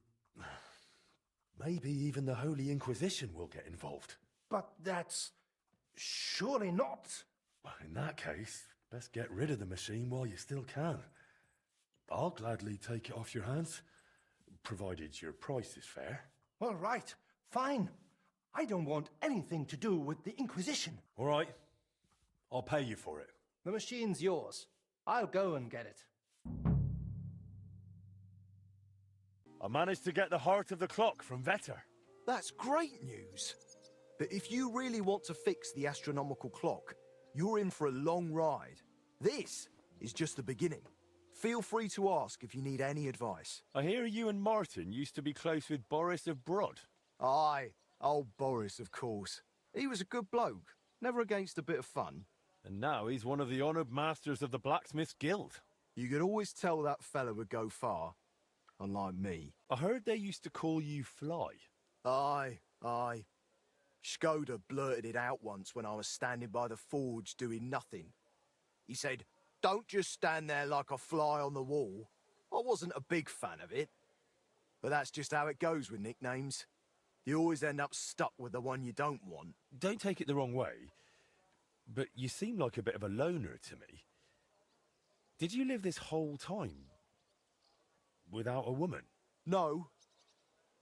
even the Holy Inquisition will get involved. But that's surely not. Well, in that case, best get rid of the machine while you still can. I'll gladly take it off your hands, provided your price is fair. All right, fine. I don't want anything to do with the Inquisition. All right, I'll pay you for it. The machine's yours. I'll go and get it. I managed to get the heart of the clock from Vetter. That's great news. But if you really want to fix the astronomical clock, you're in for a long ride. This is just the beginning. Feel free to ask if you need any advice. I hear you and Martin used to be close with Boris of Brod. Aye, old Boris, of course. He was a good bloke, never against a bit of fun. And now he's one of the honoured masters of the Blacksmith Guild. You could always tell that fella would go far, unlike me. I heard they used to call you Fly. Aye. Skoda blurted it out once when I was standing by the forge doing nothing. He said, "Don't just stand there like a fly on the wall." I wasn't a big fan of it. But that's just how it goes with nicknames. You always end up stuck with the one you don't want. Don't take it the wrong way, but you seem like a bit of a loner to me. Did you live this whole time without a woman? No.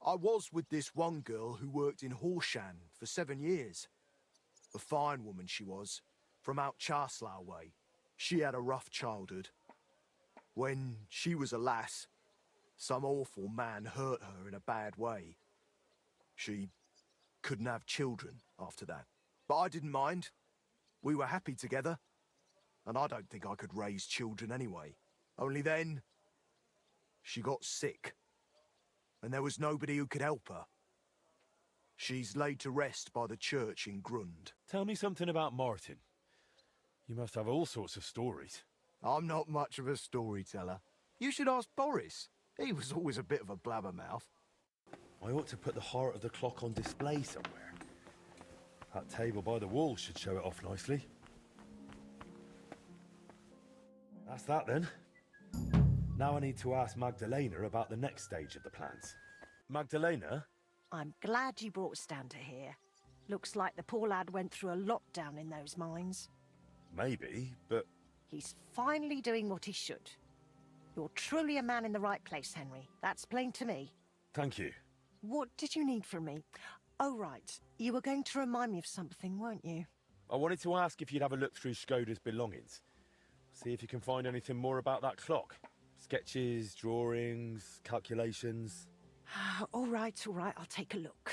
I was with this one girl who worked in Horshan for 7 years. A fine woman she was, from out Charslow way. She had a rough childhood. When she was a lass, some awful man hurt her in a bad way. She couldn't have children after that. But I didn't mind. We were happy together. And I don't think I could raise children anyway. Only then, she got sick. And there was nobody who could help her. She's laid to rest by the church in Grund. Tell me something about Martin. You must have all sorts of stories. I'm not much of a storyteller. You should ask Boris. He was always a bit of a blabbermouth. I ought to put the heart of the clock on display somewhere. That table by the wall should show it off nicely. That's that then. Now I need to ask Magdalena about the next stage of the plans. Magdalena? I'm glad you brought Standa here. Looks like the poor lad went through a lot down in those mines. Maybe, but... He's finally doing what he should. You're truly a man in the right place, Henry. That's plain to me. Thank you. What did you need from me? Oh, right. You were going to remind me of something, weren't you? I wanted to ask if you'd have a look through Skoda's belongings. See if you can find anything more about that clock. Sketches, drawings, calculations. All right, I'll take a look.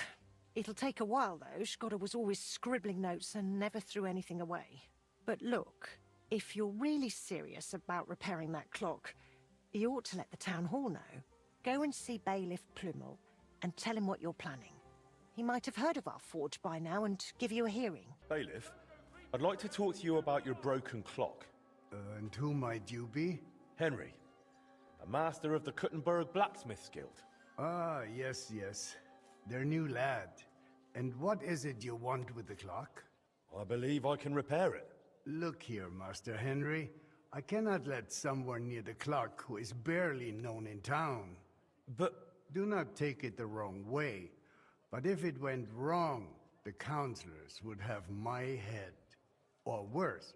It'll take a while, though. Skoda was always scribbling notes and never threw anything away. But look, if you're really serious about repairing that clock, you ought to let the town hall know. Go and see Bailliff Plumel and tell him what you're planning. He might have heard of our forge by now and give you a hearing. Bailiff, I'd like to talk to you about your broken clock. And who might you be? Henry, a master of the Kuttenberg Blacksmith's Guild. Ah, yes. Their new lad. And what is it you want with the clock? I believe I can repair it. Look here, Master Henry. I cannot let someone near the clock who is barely known in town. But... Do not take it the wrong way. But if it went wrong, the counselors would have my head. Or worse,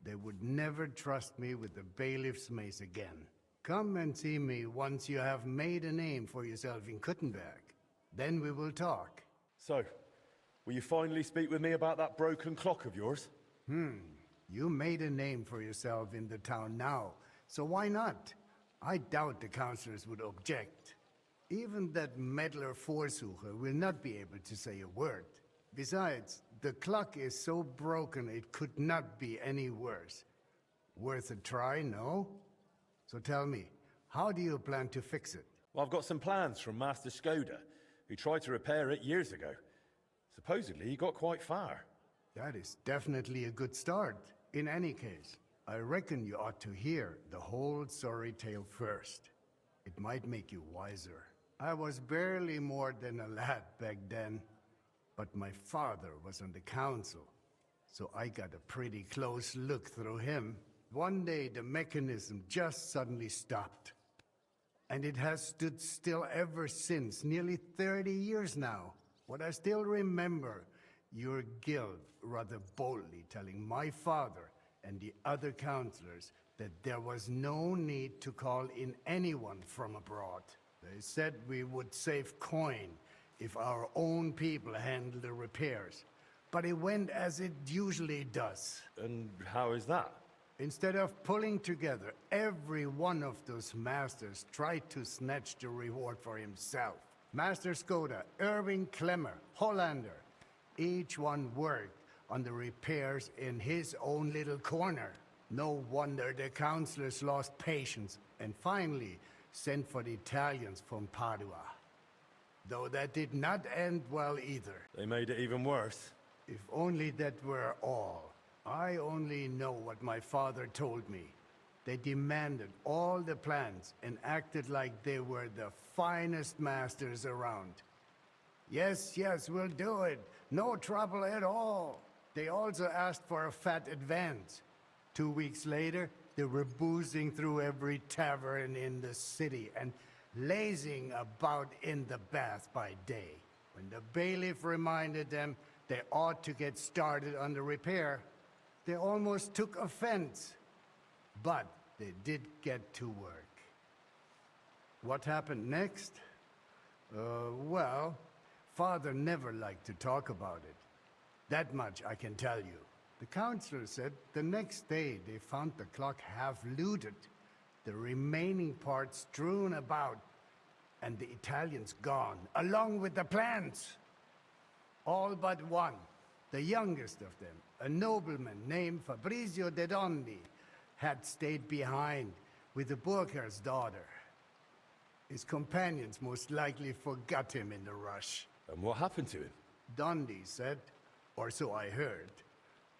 they would never trust me with the bailiff's mace again. Come and see me once you have made a name for yourself in Kuttenberg. Then we will talk. So, will you finally speak with me about that broken clock of yours? You made a name for yourself in the town now, so why not? I doubt the counselors would object. Even that meddler Vorsucher will not be able to say a word. Besides, the clock is so broken it could not be any worse. Worth a try, no? So tell me, how do you plan to fix it? Well, I've got some plans from Master Skoda, who tried to repair it years ago. Supposedly, he got quite far. That is definitely a good start. In any case, I reckon you ought to hear the whole sorry tale first. It might make you wiser. I was barely more than a lad back then, but my father was on the council. so I got a pretty close look through him. One day, the mechanism just suddenly stopped. And it has stood still ever since, nearly 30 years now. What I still remember, your guild rather boldly telling my father and the other counselors that there was no need to call in anyone from abroad. They said we would save coin if our own people handled the repairs. But it went as it usually does. And how is that? Instead of pulling together, every one of those masters tried to snatch the reward for himself. Master Skoda, Irving Klemmer, Hollander, each one worked on the repairs in his own little corner. No wonder the counselors lost patience and finally sent for the Italians from Padua. Though that did not end well either. They made it even worse. If only that were all. I only know what my father told me. They demanded all the plans and acted like they were the finest masters around. Yes, yes, we'll do it. No trouble at all. They also asked for a fat advance. 2 weeks later, they were boozing through every tavern in the city and lazing about in the bath by day. When the bailiff reminded them they ought to get started on the repair, they almost took offense. But they did get to work. What happened next? Well, Father never liked to talk about it. That much I can tell you. The counselor said the next day they found the clock half looted, the remaining parts strewn about, and the Italians gone, along with the plans. All but one, the youngest of them, a nobleman named Fabrizio de Dondi, had stayed behind with the Burkhar's daughter. His companions most likely forgot him in the rush. And what happened to him? Dondi said, or so I heard,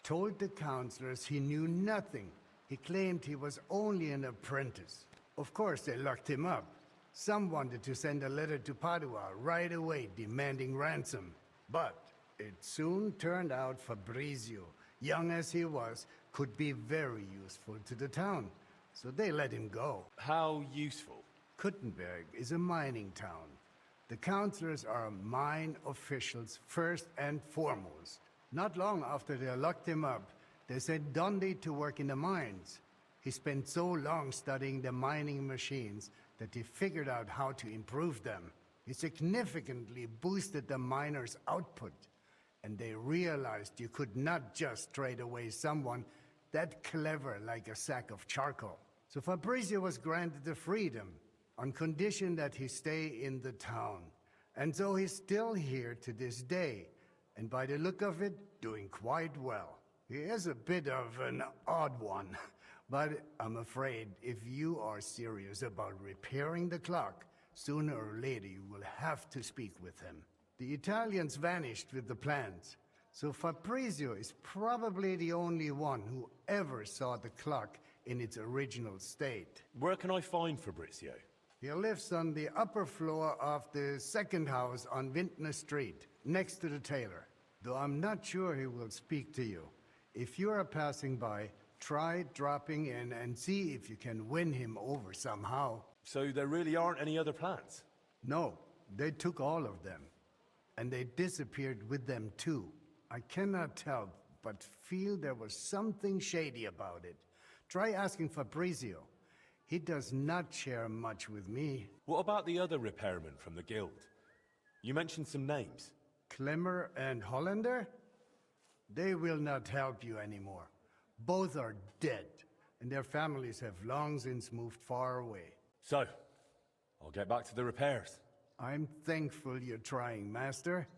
told the counselors he knew nothing. He claimed he was only an apprentice. Of course, they locked him up. Some wanted to send a letter to Padua right away demanding ransom. But it soon turned out Fabrizio, young as he was, could be very useful to the town. So they let him go. How useful? Kuttenberg is a mining town. The counselors are mine officials first and foremost. Not long after they locked him up, they sent Dondi to work in the mines. He spent so long studying the mining machines that he figured out how to improve them. He significantly boosted the miners' output, and they realized you could not just trade away someone that clever like a sack of charcoal. So Fabrizio was granted the freedom, on condition that he stay in the town. And so he's still here to this day, and by the look of it, doing quite well. He is a bit of an odd one, but I'm afraid if you are serious about repairing the clock, sooner or later you will have to speak with him. The Italians vanished with the plans, so Fabrizio is probably the only one who ever saw the clock in its original state. Where can I find Fabrizio? He lives on the upper floor of the second house on Vintner Street, next to the tailor. Though I'm not sure he will speak to you. If you are passing by, try dropping in and see if you can win him over somehow. So there really aren't any other plans? No, they took all of them. And they disappeared with them too. I cannot help but feel there was something shady about it. Try asking Fabrizio. He does not share much with me. What about the other repairmen from the guild? You mentioned some names. Klemmer and Hollander? They will not help you anymore. Both are dead, and their families have long since moved far away. So, I'll get back to the repairs. I'm thankful you're trying, Master.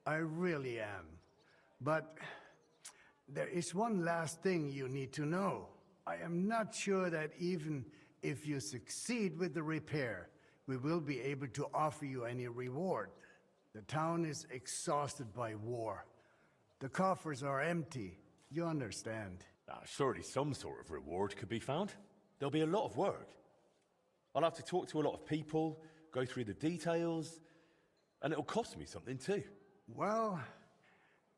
I really am. But there is one last thing you need to know. I am not sure that even if you succeed with the repair, we will be able to offer you any reward. The town is exhausted by war. The coffers are empty. You understand. Surely some sort of reward could be found. There'll be a lot of work. I'll have to talk to a lot of people, go through the details, and it'll cost me something too. Well,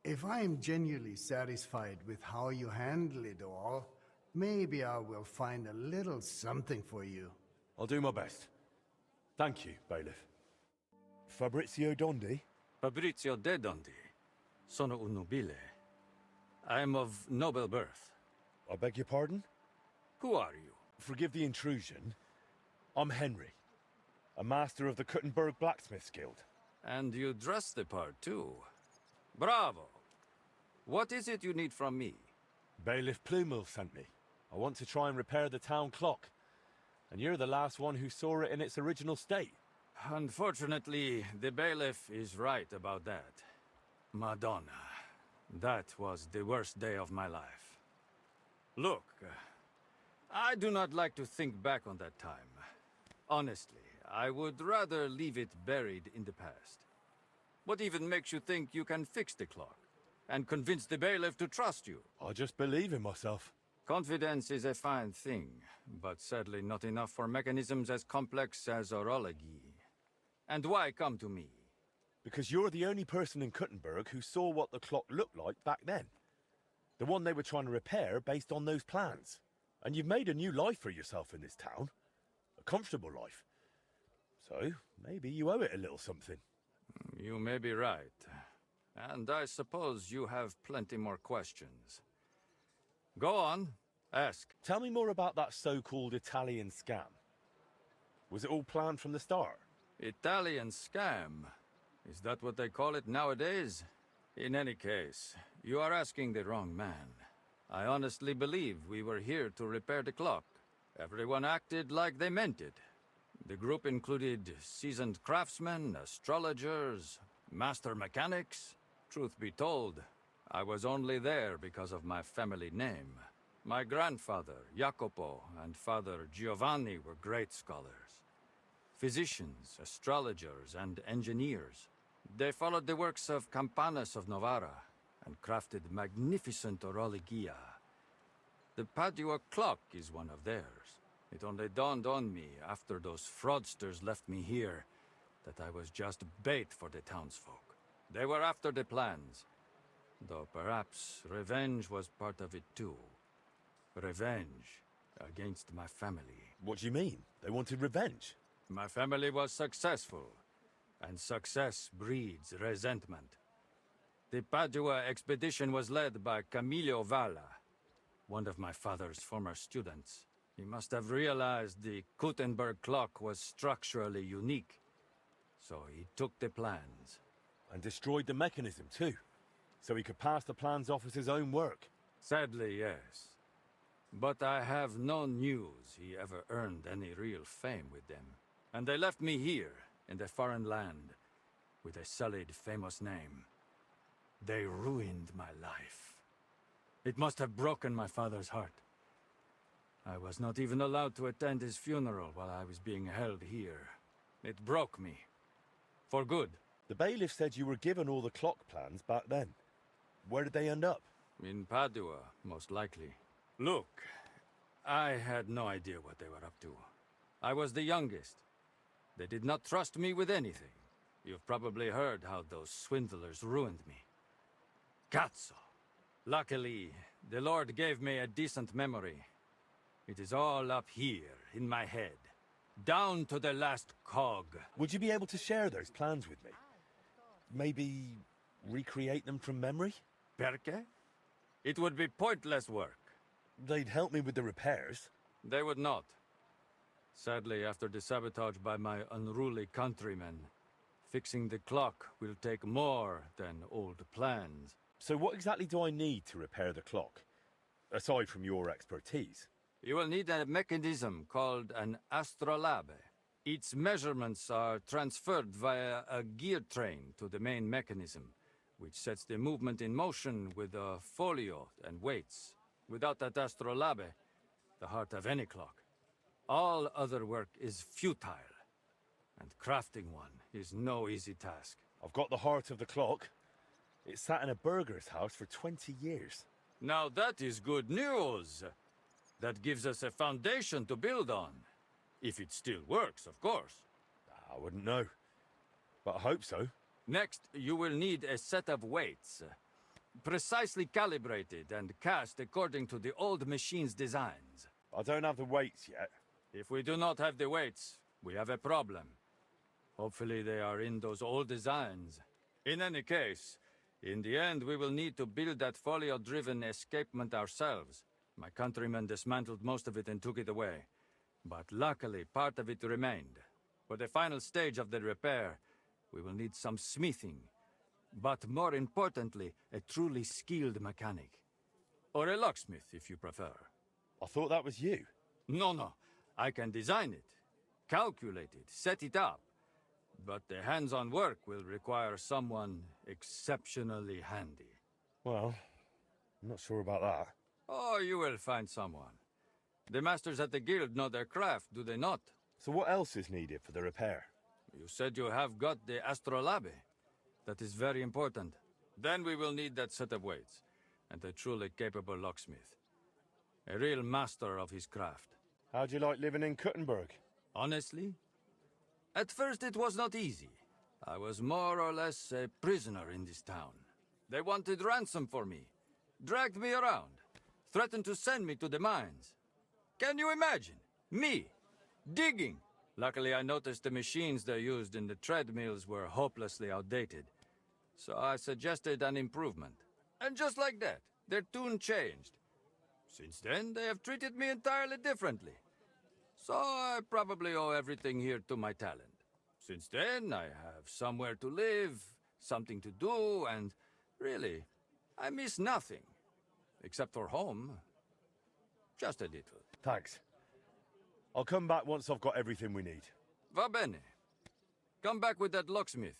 If I am genuinely satisfied with how you handle it all, maybe I will find a little something for you. I'll do my best. Thank you, bailiff. Fabrizio Dondi? Fabrizio de Dondi. Sono un nobile. I am of noble birth. I beg your pardon? Who are you? Forgive the intrusion. I'm Henry, a master of the Kuttenberg Blacksmith's Guild. And you dress the part, too. Bravo! What is it you need from me? Bailiff Plumel sent me. I want to try and repair the town clock. And you're the last one who saw it in its original state. Unfortunately, the bailiff is right about that. Madonna, that was the worst day of my life. Look, I do not like to think back on that time. Honestly, I would rather leave it buried in the past. What even makes you think you can fix the clock? And convince the bailiff to trust you? I just believe in myself. Confidence is a fine thing, but sadly not enough for mechanisms as complex as orology. And why come to me? Because you're the only person in Kuttenberg who saw what the clock looked like back then. The one they were trying to repair based on those plans. And you've made a new life for yourself in this town. A comfortable life. So, maybe you owe it a little something. You may be right. And I suppose you have plenty more questions. Go on, ask. Tell me more about that so-called Italian scam. Was it all planned from the start? Italian scam? Is that what they call it nowadays? In any case, you are asking the wrong man. I honestly believe we were here to repair the clock. Everyone acted like they meant it. The group included seasoned craftsmen, astrologers, master mechanics. Truth be told, I was only there because of my family name. My grandfather, Jacopo, and father, Giovanni, were great scholars. Physicians, astrologers, and engineers. They followed the works of Campanus of Novara and crafted magnificent orologia. The Padua clock is one of theirs. It only dawned on me after those fraudsters left me here that I was just bait for the townsfolk. They were after the plans, though perhaps revenge was part of it too. Revenge against my family. What do you mean? They wanted revenge? My family was successful, and success breeds resentment. The Padua expedition was led by Camillo Valla, one of my father's former students. He must have realized the Kuttenberg clock was structurally unique, so he took the plans. And destroyed the mechanism too, so he could pass the plans off as his own work. Sadly, yes. But I have no news he ever earned any real fame with them. And they left me here, in the foreign land, with a sullied, famous name. They ruined my life. It must have broken my father's heart. I was not even allowed to attend his funeral while I was being held here. It broke me. For good. The bailiff said you were given all the clock plans back then. Where did they end up? In Padua, most likely. Look, I had no idea what they were up to. I was the youngest. They did not trust me with anything. You've probably heard how those swindlers ruined me. Cazzo! Luckily, the Lord gave me a decent memory. It is all up here, in my head. Down to the last cog. Would you be able to share those plans with me? Maybe recreate them from memory? Perché? It would be pointless work. They'd help me with the repairs. They would not. Sadly, after the sabotage by my unruly countrymen, fixing the clock will take more than old plans. So what exactly do I need to repair the clock? Aside from your expertise. You will need a mechanism called an astrolabe. Its measurements are transferred via a gear train to the main mechanism, which sets the movement in motion with a folio and weights. Without that astrolabe, the heart of any clock, all other work is futile. And crafting one is no easy task. I've got the heart of the clock. It sat in a burger's house for 20 years. Now that is good news. That gives us a foundation to build on. If it still works, of course. I wouldn't know. But I hope so. Next, you will need a set of weights. precisely calibrated and cast according to the old machine's designs. I don't have the weights yet. If we do not have the weights, we have a problem. Hopefully they are in those old designs. In any case, in the end we will need to build that folio-driven escapement ourselves. My countrymen dismantled most of it and took it away. But luckily, part of it remained. For the final stage of the repair, we will need some smithing. But more importantly, a truly skilled mechanic. Or a locksmith, if you prefer. I thought that was you. No. I can design it, calculate it, set it up. But the hands-on work will require someone exceptionally handy. Well, I'm not sure about that. Oh, you will find someone. The masters at the guild know their craft, do they not? So what else is needed for the repair? You said you have got the astrolabe. That is very important. Then we will need that set of weights, and a truly capable locksmith. A real master of his craft. How'd you like living in Kuttenberg? Honestly? At first it was not easy. I was more or less a prisoner in this town. They wanted ransom for me, dragged me around, threatened to send me to the mines. Can you imagine? Me, digging. Luckily I noticed the machines they used in the treadmills were hopelessly outdated. So I suggested an improvement. And just like that, their tune changed. Since then, they have treated me entirely differently. So I probably owe everything here to my talent. Since then, I have somewhere to live, something to do, and really, I miss nothing. Except for home. Just a little. Thanks. I'll come back once I've got everything we need. Va bene. Come back with that locksmith.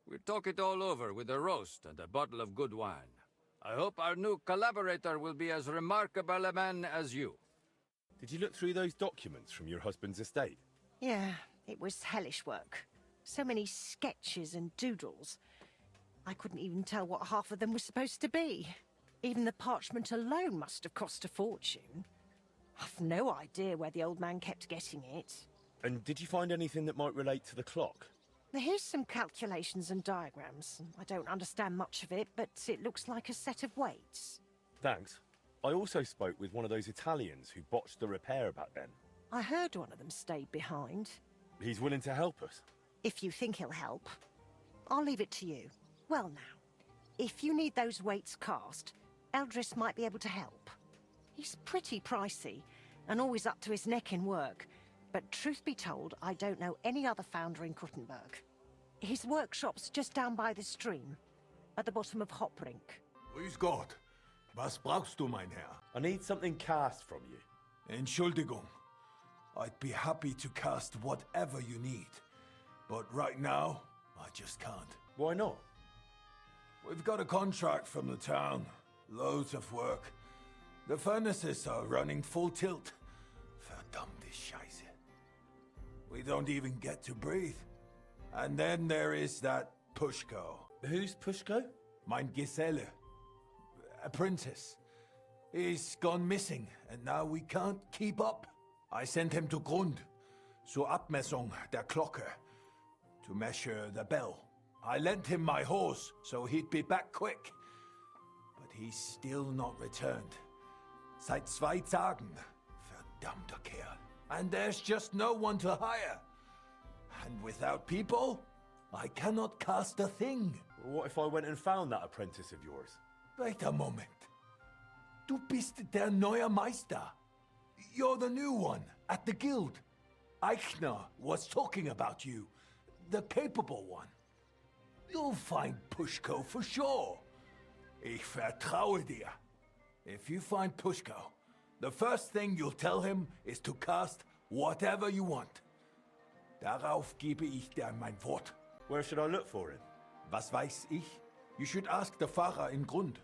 We'll talk it all over with a roast and a bottle of good wine. I hope our new collaborator will be as remarkable a man as you. Did you look through those documents from your husband's estate? Yeah, it was hellish work. So many sketches and doodles. I couldn't even tell what half of them were supposed to be. Even the parchment alone must have cost a fortune. I've no idea where the old man kept getting it. And did you find anything that might relate to the clock? Here's some calculations and diagrams. I don't understand much of it, but it looks like a set of weights. Thanks. I also spoke with one of those Italians who botched the repair back then. I heard one of them stayed behind. He's willing to help us. If you think he'll help. I'll leave it to you. Well now, if you need those weights cast, Eldris might be able to help. He's pretty pricey, and always up to his neck in work. But truth be told, I don't know any other founder in Kuttenberg. His workshop's just down by the stream, at the bottom of Hoprink. Grüß Gott. Was brauchst du, mein Herr? I need something cast from you. Entschuldigung. I'd be happy to cast whatever you need. But right now, I just can't. Why not? We've got a contract from the town. Loads of work. The furnaces are running full tilt. Verdammte Scheiße. We don't even get to breathe. And then there is that Pushko. Who's Pushko? Mein Geselle. Apprentice. He's gone missing, and now we can't keep up. I sent him to Grund, zur Abmessung der Glocke, to measure the bell. I lent him my horse, so he'd be back quick. But he's still not returned. Seit 2 Tagen. Verdammter Kerl. And there's just no one to hire. And without people, I cannot cast a thing. What if I went and found that apprentice of yours? Wait a moment. Du bist der neue Meister. You're the new one at the guild. Eichner was talking about you. The capable one. You'll find Pushko for sure. Ich vertraue dir. If you find Pushko, the first thing you'll tell him is to cast whatever you want. Darauf gebe ich dir mein Wort. Where should I look for him? Was weiß ich? You should ask the Pfarrer in Grund.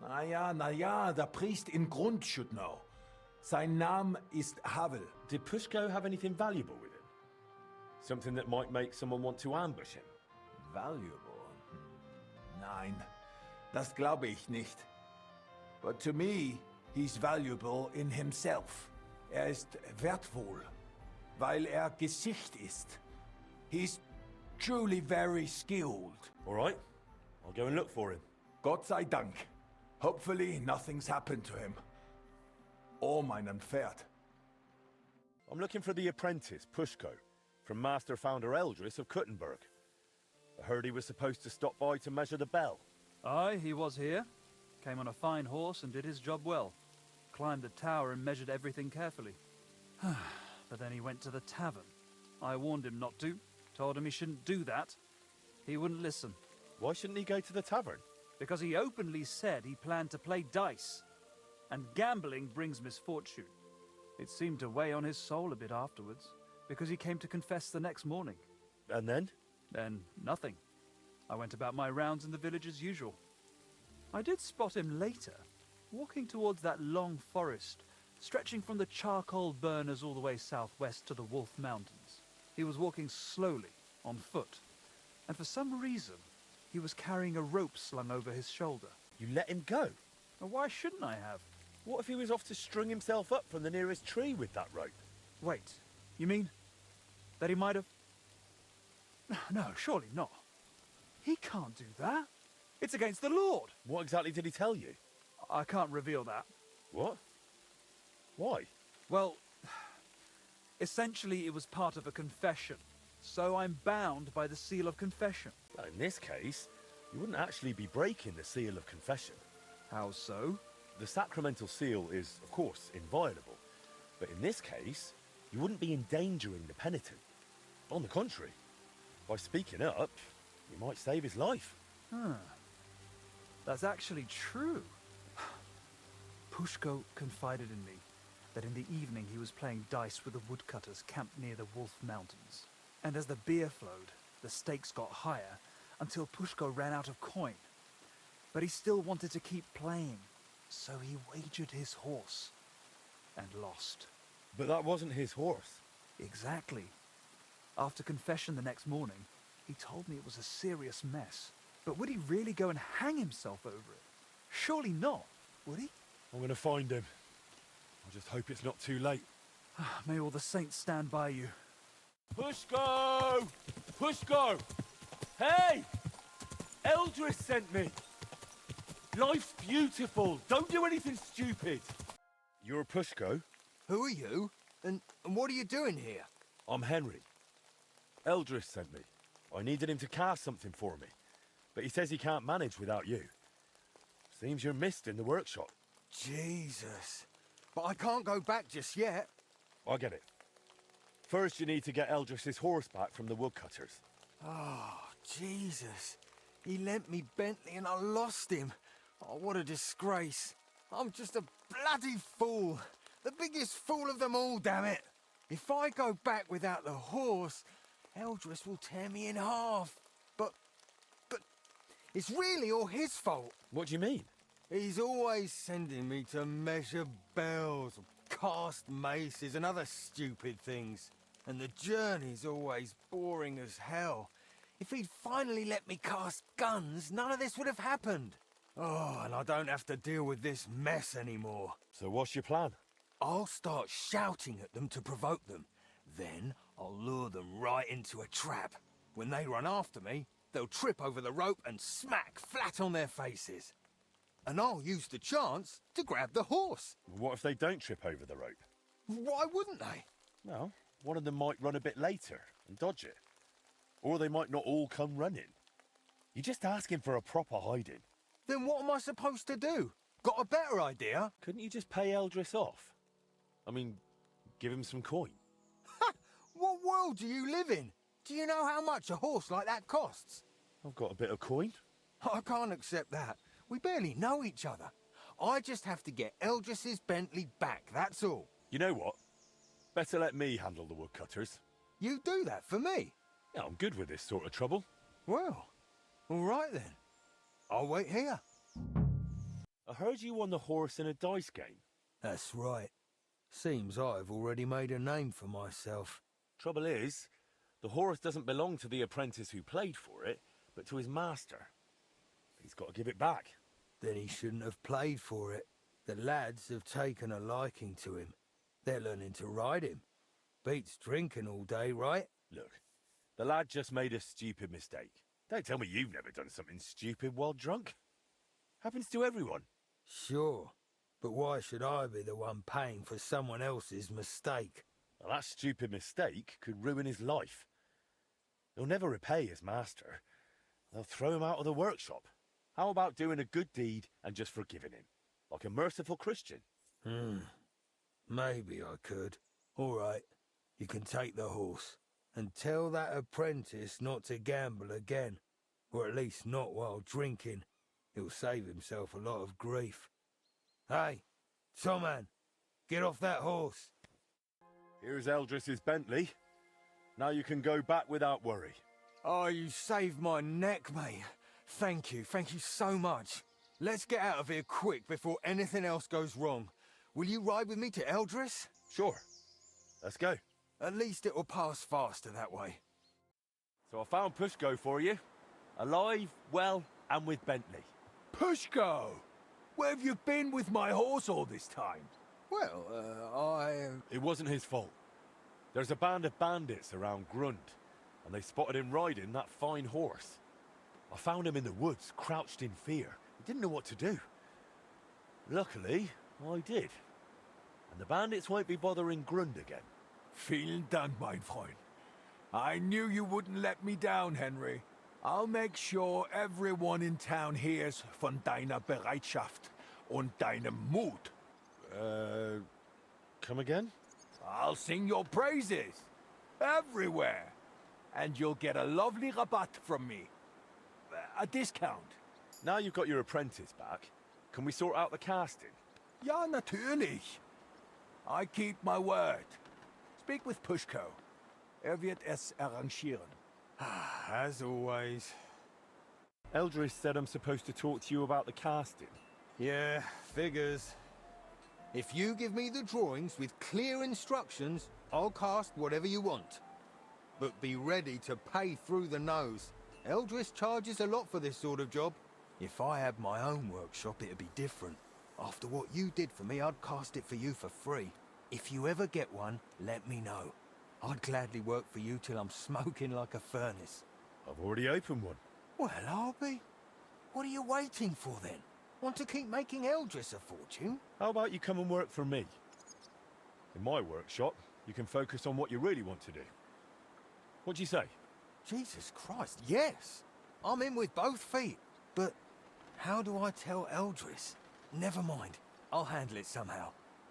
Na ja, der Priest in Grund should know. Sein Name ist Havel. Did Pushko have anything valuable with him? Something that might make someone want to ambush him? Valuable? Nein, das glaube ich nicht. But to me, he's valuable in himself. Ist wertvoll, weil Gesicht ist. He's truly very skilled. All right, I'll go and look for him. Gott sei Dank. Hopefully nothing's happened to him. Or meinem Pferd. I'm looking for the apprentice, Pushko, from Master Founder Eldris of Kuttenberg. I heard he was supposed to stop by to measure the bell. Aye, he was here. Came on a fine horse and did his job well. Climbed the tower and measured everything carefully. But then he went to the tavern. I warned him not to. Told him he shouldn't do that. He wouldn't listen. Why shouldn't he go to the tavern? Because he openly said he planned to play dice. And gambling brings misfortune. It seemed to weigh on his soul a bit afterwards, because he came to confess the next morning. And then? Then nothing. I went about my rounds in the village as usual. I did spot him later, walking towards that long forest, stretching from the charcoal burners all the way southwest to the Vulf Mountains. He was walking slowly, on foot, and for some reason, he was carrying a rope slung over his shoulder. You let him go? Now, why shouldn't I have? What if he was off to string himself up from the nearest tree with that rope? Wait, you mean that he might have... No, surely not. He can't do that. It's against the Lord. What exactly did he tell you? I can't reveal that. What? Why? Well, essentially it was part of a confession, so I'm bound by the seal of confession. Well, in this case, you wouldn't actually be breaking the seal of confession. How so? The sacramental seal is, of course, inviolable. But in this case, you wouldn't be endangering the penitent. On the contrary, by speaking up, you might save his life. That's actually true. Pushko confided in me that in the evening he was playing dice with the woodcutters camped near the Vulf Mountains. And as the beer flowed, the stakes got higher until Pushko ran out of coin. But he still wanted to keep playing, so he wagered his horse and lost. But that wasn't his horse. Exactly. After confession the next morning, he told me it was a serious mess. But would he really go and hang himself over it? Surely not, would he? I'm going to find him. I just hope it's not too late. May all the saints stand by you. Pushko! Pushko! Hey! Eldris sent me! Life's beautiful. Don't do anything stupid. You're Pushko? Who are you? And what are you doing here? I'm Henry. Eldris sent me. I needed him to cast something for me, but he says he can't manage without you. Seems you're missed in the workshop. Jesus. But I can't go back just yet. I get it. First, you need to get Eldris's horse back from the woodcutters. Oh, Jesus. He lent me Bentley and I lost him. Oh, what a disgrace. I'm just a bloody fool. The biggest fool of them all, damn it. If I go back without the horse, Eldris will tear me in half. But it's really all his fault. What do you mean? He's always sending me to measure bells, cast maces and other stupid things. And the journey's always boring as hell. If he'd finally let me cast guns, none of this would have happened. Oh, and I don't have to deal with this mess anymore. So what's your plan? I'll start shouting at them to provoke them. Then I'll lure them right into a trap. When they run after me, they'll trip over the rope and smack flat on their faces. And I'll use the chance to grab the horse. What if they don't trip over the rope? Why wouldn't they? Well, one of them might run a bit later and dodge it. Or they might not all come running. You're just asking for a proper hiding. Then what am I supposed to do? Got a better idea? Couldn't you just pay Eldris off? I mean, give him some coin. Ha! What world do you live in? Do you know how much a horse like that costs? I've got a bit of coin. I can't accept that. We barely know each other. I just have to get Eldris's Bentley back, that's all. You know what? Better let me handle the woodcutters. You do that for me? Yeah, I'm good with this sort of trouble. Well, all right then. I'll wait here. I heard you won the horse in a dice game. That's right. Seems I've already made a name for myself. Trouble is, the horse doesn't belong to the apprentice who played for it, but to his master. He's got to give it back. Then he shouldn't have played for it. The lads have taken a liking to him. They're learning to ride him. Beats drinking all day, right? Look, the lad just made a stupid mistake. Don't tell me you've never done something stupid while drunk. Happens to everyone. Sure, but why should I be the one paying for someone else's mistake? Well, that stupid mistake could ruin his life. He'll never repay his master. They'll throw him out of the workshop. How about doing a good deed and just forgiving him? Like a merciful Christian. Maybe I could. All right, you can take the horse. And tell that apprentice not to gamble again. Or at least not while drinking. He'll save himself a lot of grief. Hey, Toman, get off that horse. Here's Eldris's Bentley. Now you can go back without worry. Oh, you saved my neck, mate. Thank you so much. Let's get out of here quick before anything else goes wrong. Will you ride with me to Eldris? Sure. Let's go. At least it will pass faster that way. So I found Pushko for you. Alive, well, and with Bentley. Pushko! Where have you been with my horse all this time? Well, It wasn't his fault. There's a band of bandits around Grund, and they spotted him riding that fine horse. I found him in the woods, crouched in fear. He didn't know what to do. Luckily, I did. And the bandits won't be bothering Grund again. Vielen Dank, mein Freund. I knew you wouldn't let me down, Henry. I'll make sure everyone in town hears von deiner Bereitschaft und deinem Mut. Come again? I'll sing your praises. Everywhere. And you'll get a lovely rabatt from me. A discount. Now you've got your apprentice back, can we sort out the casting? Ja, natürlich. I keep my word. Speak with Pushko. Wird es arrangieren. as always. Eldris said I'm supposed to talk to you about the casting. Yeah, figures. If you give me the drawings with clear instructions, I'll cast whatever you want. But be ready to pay through the nose. Eldris charges a lot for this sort of job. If I had my own workshop, it'd be different. After what you did for me, I'd cast it for you for free. If you ever get one, let me know. I'd gladly work for you till I'm smoking like a furnace. I've already opened one. Well, I'll be. What are you waiting for then? Want to keep making Eldris a fortune? How about you come and work for me? In my workshop, you can focus on what you really want to do. What do you say? Jesus Christ, yes! I'm in with both feet. But how do I tell Eldris? Never mind. I'll handle it somehow.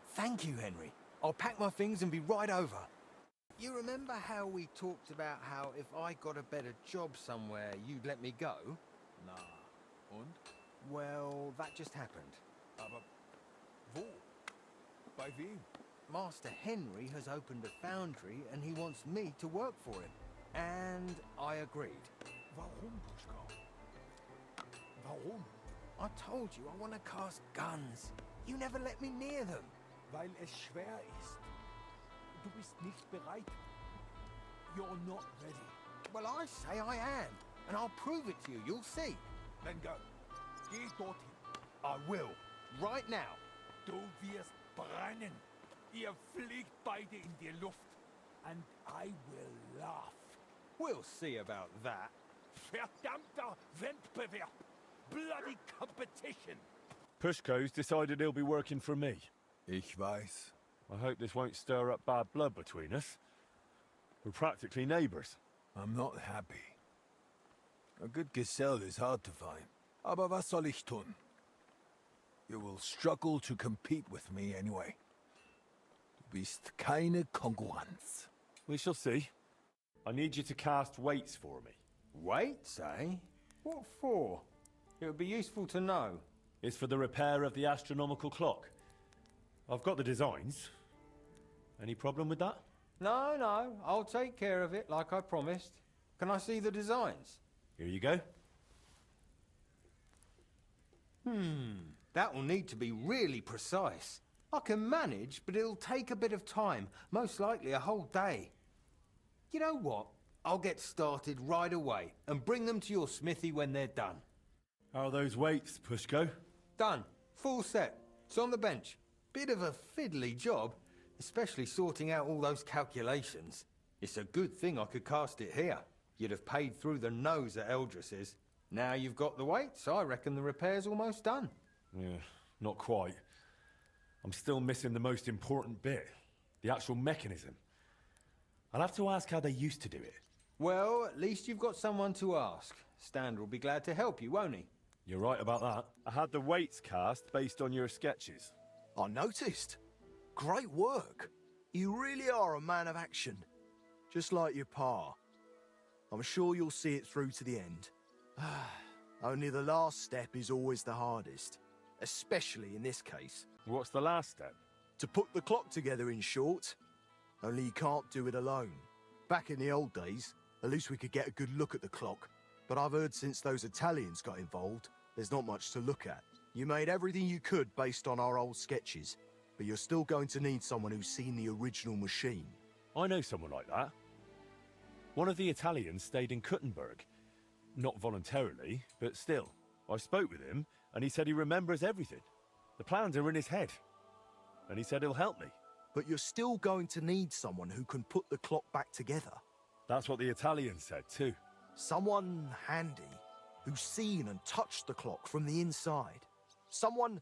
Thank you, Henry. I'll pack my things and be right over. You remember how we talked about how if I got a better job somewhere, you'd let me go? Na, und? Well, that just happened. Aber wo? Bei wem? Master Henry has opened a foundry and he wants me to work for him. And I agreed. Warum, Pushko? Warum? I told you I want to cast guns. You never let me near them. Weil es schwer ist. Du bist nicht bereit. You're not ready. Well, I say I am. And I'll prove it to you. You'll see. Then go. Geh dorthin. I will. Right now. Du wirst brennen. Ihr fliegt beide in die Luft. And I will laugh. We'll see about that. Verdammter Wettbewerb. Bloody competition. Pushko's decided he'll be working for me. Ich weiß. I hope this won't stir up bad blood between us. We're practically neighbours. I'm not happy. A good Gesell is hard to find. Aber was soll ich tun? You will struggle to compete with me anyway. Du bist keine Konkurrenz. We shall see. I need you to cast weights for me. Weights, eh? What for? It would be useful to know. It's for the repair of the astronomical clock. I've got the designs. Any problem with that? No, I'll take care of it like I promised. Can I see the designs? Here you go. That will need to be really precise. I can manage, but it'll take a bit of time, most likely a whole day. You know what? I'll get started right away and bring them to your smithy when they're done. How are those weights, Pushko? Done. Full set. It's on the bench. Bit of a fiddly job, especially sorting out all those calculations. It's a good thing I could cast it here. You'd have paid through the nose at Eldris's. Now you've got the weights, I reckon the repair's almost done. Yeah, not quite. I'm still missing the most important bit. The actual mechanism. I'll have to ask how they used to do it. Well, at least you've got someone to ask. Stan will be glad to help you, won't he? You're right about that. I had the weights cast based on your sketches. I noticed. Great work. You really are a man of action. Just like your pa. I'm sure you'll see it through to the end. Only the last step is always the hardest. Especially in this case. What's the last step? To put the clock together, in short. Only you can't do it alone. Back in the old days, at least we could get a good look at the clock. But I've heard since those Italians got involved, there's not much to look at. You made everything you could based on our old sketches, but you're still going to need someone who's seen the original machine. I know someone like that. One of the Italians stayed in Kuttenberg. Not voluntarily, but still. I spoke with him, and he said he remembers everything. The plans are in his head. And he said he'll help me. But you're still going to need someone who can put the clock back together. That's what the Italian said, too. Someone handy, who's seen and touched the clock from the inside. Someone...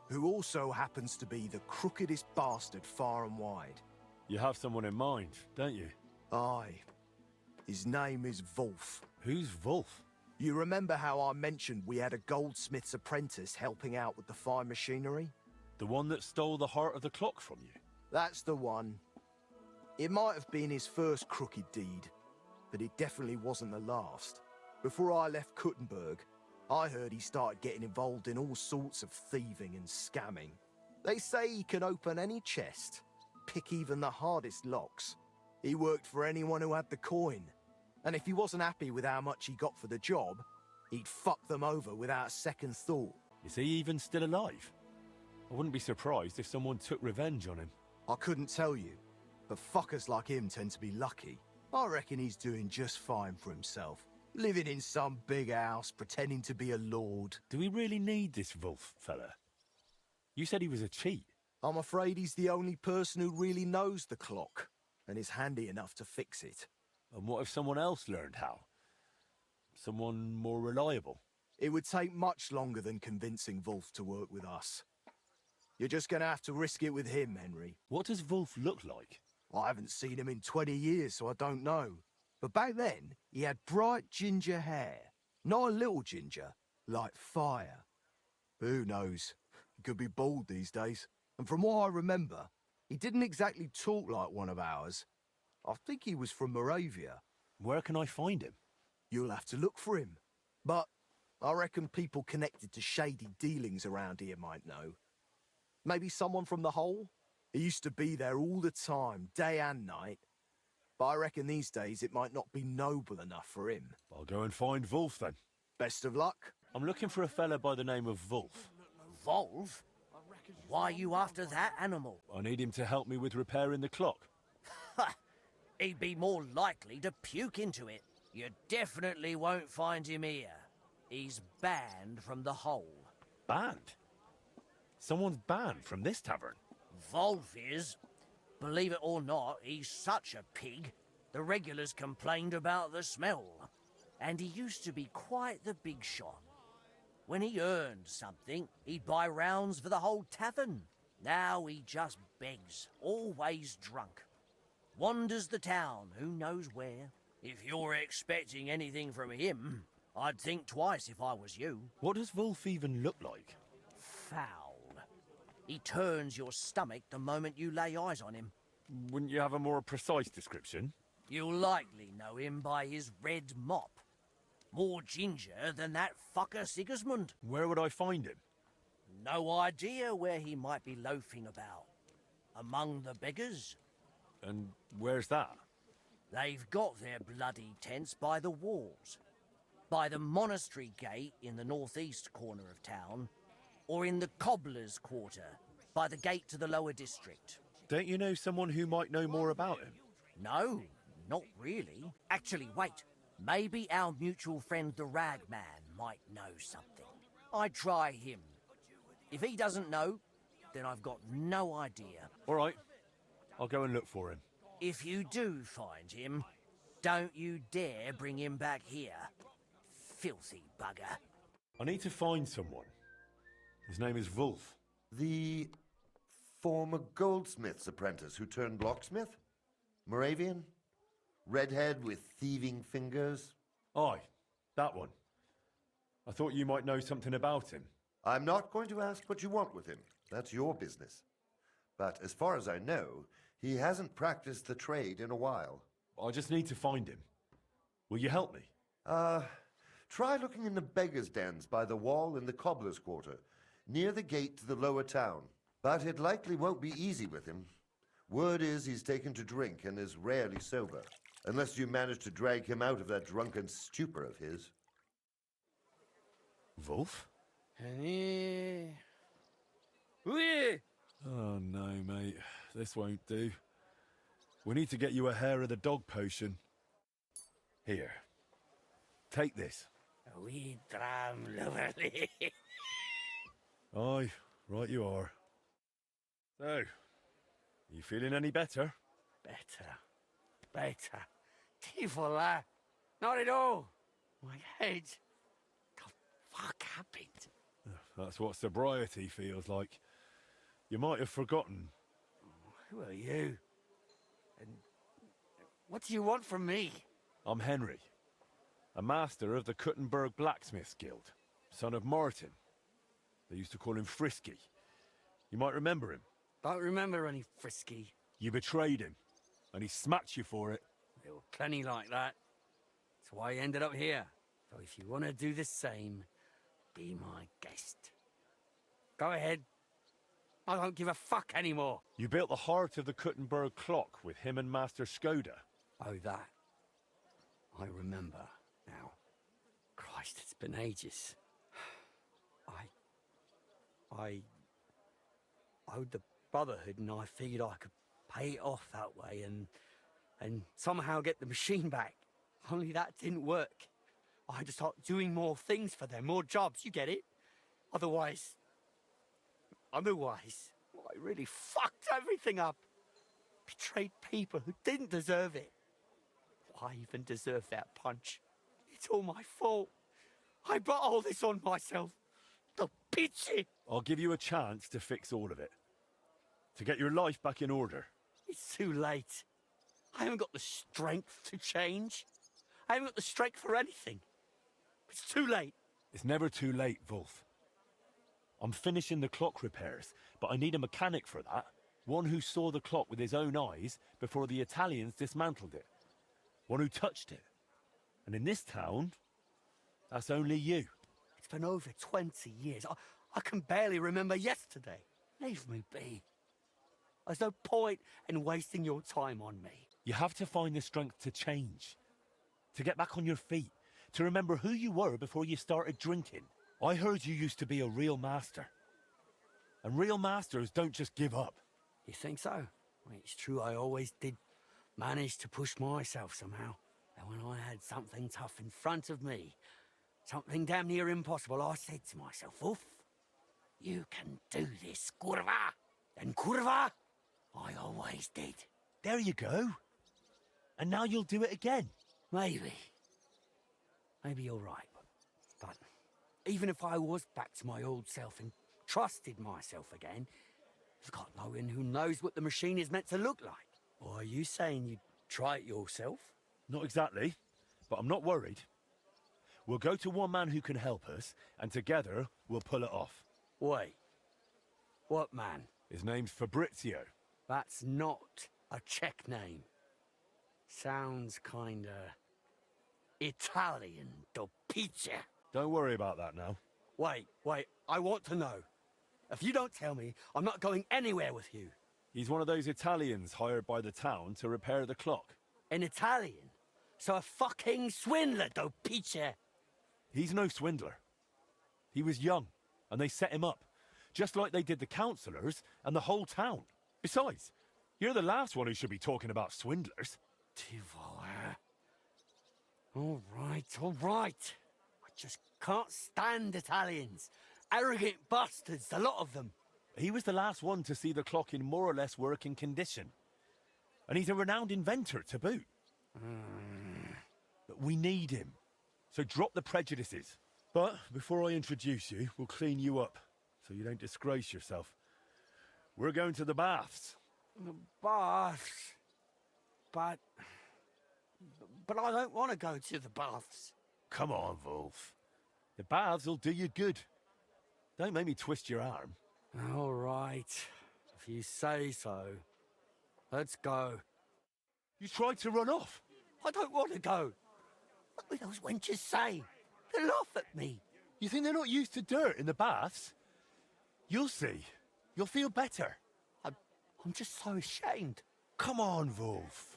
who also happens to be the crookedest bastard far and wide. You have someone in mind, don't you? Aye. His name is Vulf. Who's Vulf? You remember how I mentioned we had a goldsmith's apprentice helping out with the fine machinery? The one that stole the heart of the clock from you? That's the one. It might have been his first crooked deed, but it definitely wasn't the last. Before I left Kuttenberg, I heard he started getting involved in all sorts of thieving and scamming. They say he can open any chest, pick even the hardest locks. He worked for anyone who had the coin, and if he wasn't happy with how much he got for the job, he'd fuck them over without a second thought. Is he even still alive? I wouldn't be surprised if someone took revenge on him. I couldn't tell you, but fuckers like him tend to be lucky. I reckon he's doing just fine for himself. Living in some big house, pretending to be a lord. Do we really need this Vulf fella? You said he was a cheat. I'm afraid he's the only person who really knows the clock, and is handy enough to fix it. And what if someone else learned how? Someone more reliable? It would take much longer than convincing Vulf to work with us. You're just gonna have to risk it with him, Henry. What does Vulf look like? I haven't seen him in 20 years, so I don't know. But back then, he had bright ginger hair. Not a little ginger, like fire. Who knows? He could be bald these days. And from what I remember, he didn't exactly talk like one of ours. I think he was from Moravia. Where can I find him? You'll have to look for him. But I reckon people connected to shady dealings around here might know. Maybe someone from the Hole? He used to be there all the time, day and night. But I reckon these days it might not be noble enough for him. I'll go and find Vulf then. Best of luck. I'm looking for a fella by the name of Vulf. Vulf? Why are you after that animal? I need him to help me with repairing the clock. Ha! He'd be more likely to puke into it. You definitely won't find him here. He's banned from the Hole. Banned? Someone's banned from this tavern? Vulf is. Believe it or not, he's such a pig. The regulars complained about the smell. And he used to be quite the big shot. When he earned something, he'd buy rounds for the whole tavern. Now he just begs, always drunk. Wanders the town, who knows where. If you're expecting anything from him, I'd think twice if I was you. What does Vulf even look like? Foul. He turns your stomach the moment you lay eyes on him. Wouldn't you have a more precise description? You'll likely know him by his red mop. More ginger than that fucker Sigismund. Where would I find him? No idea where he might be loafing about. Among the beggars. And where's that? They've got their bloody tents by the walls. By the monastery gate in the northeast corner of town, or in the cobbler's quarter, by the gate to the lower district. Don't you know someone who might know more about him? No, not really. Actually, wait. Maybe our mutual friend the Ragman might know something. I'd try him. If he doesn't know, then I've got no idea. All right. I'll go and look for him. If you do find him, Don't you dare bring him back here. Filthy bugger. I need to find someone. His name is Vulf. The former goldsmith's apprentice who turned locksmith? Moravian? Redhead with thieving fingers? Aye, that one. I thought you might know something about him. I'm not going to ask what you want with him. That's your business. But as far as I know, he hasn't practiced the trade in a while. I just need to find him. Will you help me? Try looking in the beggars' dens by the wall in the cobbler's quarter, near the gate to the lower town. But it likely won't be easy with him. Word is he's taken to drink and is rarely sober, unless you manage to drag him out of that drunken stupor of his. Vulf? Oui. Oh no, mate. This won't do. We need to get you a hair of the dog potion. Here. Take this. Oui, dram lovely. Aye, right you are. So, you feeling any better? Better. Tifola. Not at all. My head. The fuck happened? That's what sobriety feels like. You might have forgotten. Who are you? And what do you want from me? I'm Henry, a master of the Kuttenberg Blacksmiths Guild, son of Martin. They used to call him Frisky. You might remember him. Don't remember any Frisky. You betrayed him, and he smacked you for it. There were plenty like that. That's why I ended up here. So if you want to do the same, be my guest. Go ahead. I don't give a fuck anymore. You built the heart of the Kuttenberg clock with him and Master Skoda. Oh, that. I remember now. Christ, it's been ages. I owed the Brotherhood, and I figured I could pay it off that way and somehow get the machine back. Only that didn't work. I had to start doing more things for them, more jobs, you get it? Otherwise, I really fucked everything up. Betrayed people who didn't deserve it. Why even deserve that punch? It's all my fault. I brought all this on myself. The pity. I'll give you a chance to fix all of it. To get your life back in order. It's too late. I haven't got the strength to change. I haven't got the strength for anything. It's too late. It's never too late, Vulf. I'm finishing the clock repairs, but I need a mechanic for that. One who saw the clock with his own eyes before the Italians dismantled it. One who touched it. And in this town, that's only you. It's been over 20 years. I can barely remember yesterday. Leave me be. There's no point in wasting your time on me. You have to find the strength to change. To get back on your feet. To remember who you were before you started drinking. I heard you used to be a real master. And real masters don't just give up. You think so? Well, it's true, I always did manage to push myself somehow. And when I had something tough in front of me, something damn near impossible, I said to myself, Vulf, you can do this, kurva. And kurva, I always did. There you go. And now you'll do it again. Maybe. Maybe you're right. But even if I was back to my old self and trusted myself again, you've got no one who knows what the machine is meant to look like. Or are you saying you'd try it yourself? Not exactly, but I'm not worried. We'll go to one man who can help us, and together we'll pull it off. Wait. What man? His name's Fabrizio. That's not a Czech name. Sounds kinda Italian, do pizza. Don't worry about that now. Wait, I want to know. If you don't tell me, I'm not going anywhere with you. He's one of those Italians hired by the town to repair the clock. An Italian? So a fucking swindler, do pizza. He's no swindler. He was young, and they set him up. Just like they did the councillors and the whole town. Besides, you're the last one who should be talking about swindlers. All right. I just can't stand Italians. Arrogant bastards, a lot of them. He was the last one to see the clock in more or less working condition. And he's a renowned inventor to boot. we need him. So drop the prejudices. But before I introduce you, we'll clean you up, so you don't disgrace yourself. We're going to the baths. The baths? But I don't want to go to the baths. Come on, Vulf. The baths will do you good. Don't make me twist your arm. All right, if you say so. Let's go. You tried to run off. I don't want to go. What will those wenches say? They'll laugh at me. You think they're not used to dirt in the baths? You'll see. You'll feel better. I'm just so ashamed. Come on, Vulf.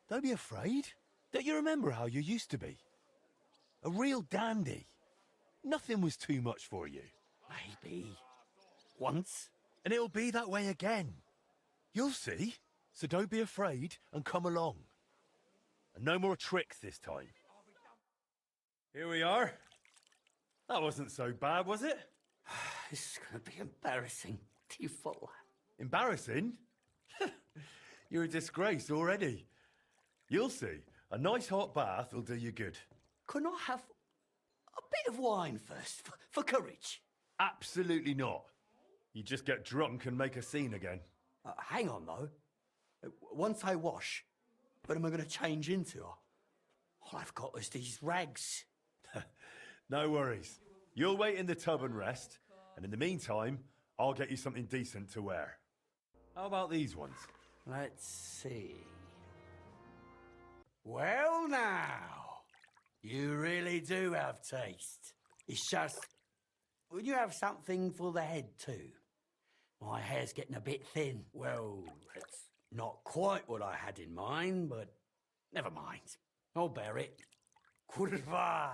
Don't be afraid. Don't you remember how you used to be? A real dandy. Nothing was too much for you. Maybe. Once. And it'll be that way again. You'll see. So don't be afraid and come along. And no more tricks this time. Here we are. That wasn't so bad, was it? This is going to be embarrassing. Too full. Embarrassing? You're a disgrace already. You'll see. A nice hot bath will do you good. Couldn't I have a bit of wine first, for courage? Absolutely not. You just get drunk and make a scene again. Hang on, though. Once I wash, what am I going to change into? All I've got is these rags. No worries. You'll wait in the tub and rest, and in the meantime, I'll get you something decent to wear. How about these ones? Let's see. Well, now, you really do have taste. It's just, would you have something for the head too? My hair's getting a bit thin. Well, it's not quite what I had in mind, but never mind. I'll bear it. Curva!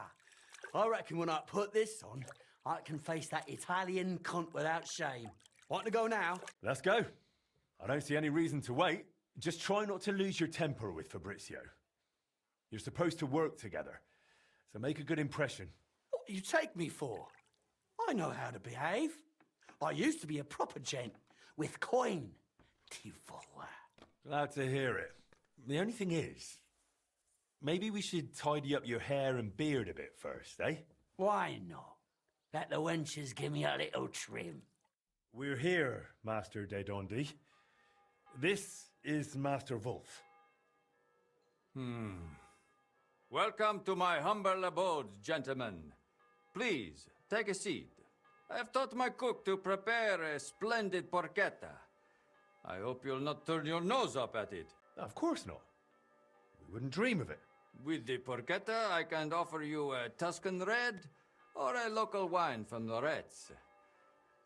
I reckon when I put this on, I can face that Italian cunt without shame. Want to go now? Let's go. I don't see any reason to wait. Just try not to lose your temper with Fabrizio. You're supposed to work together, so make a good impression. What do you take me for? I know how to behave. I used to be a proper gent, with coin. Glad to hear it. The only thing is, maybe we should tidy up your hair and beard a bit first, eh? Why not? Let the wenches give me a little trim. We're here, Master de Dondi. This is Master Vulf. Welcome to my humble abode, gentlemen. Please, take a seat. I have taught my cook to prepare a splendid porchetta. I hope you'll not turn your nose up at it. Of course not. We wouldn't dream of it. With the porchetta, I can offer you a Tuscan red or a local wine from Loretz.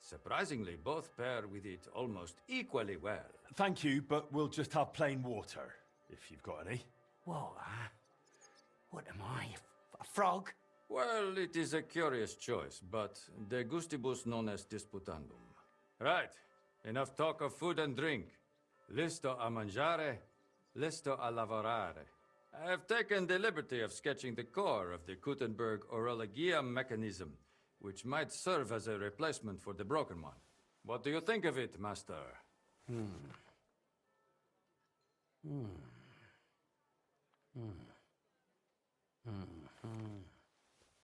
Surprisingly, both pair with it almost equally well. Thank you, but we'll just have plain water, if you've got any. What? What am I? A frog? Well, it is a curious choice, but de gustibus non est disputandum. Right, enough talk of food and drink. Listo a mangiare, listo a lavorare. I have taken the liberty of sketching the core of the Kuttenberg orologia mechanism, which might serve as a replacement for the broken one. What do you think of it, Master?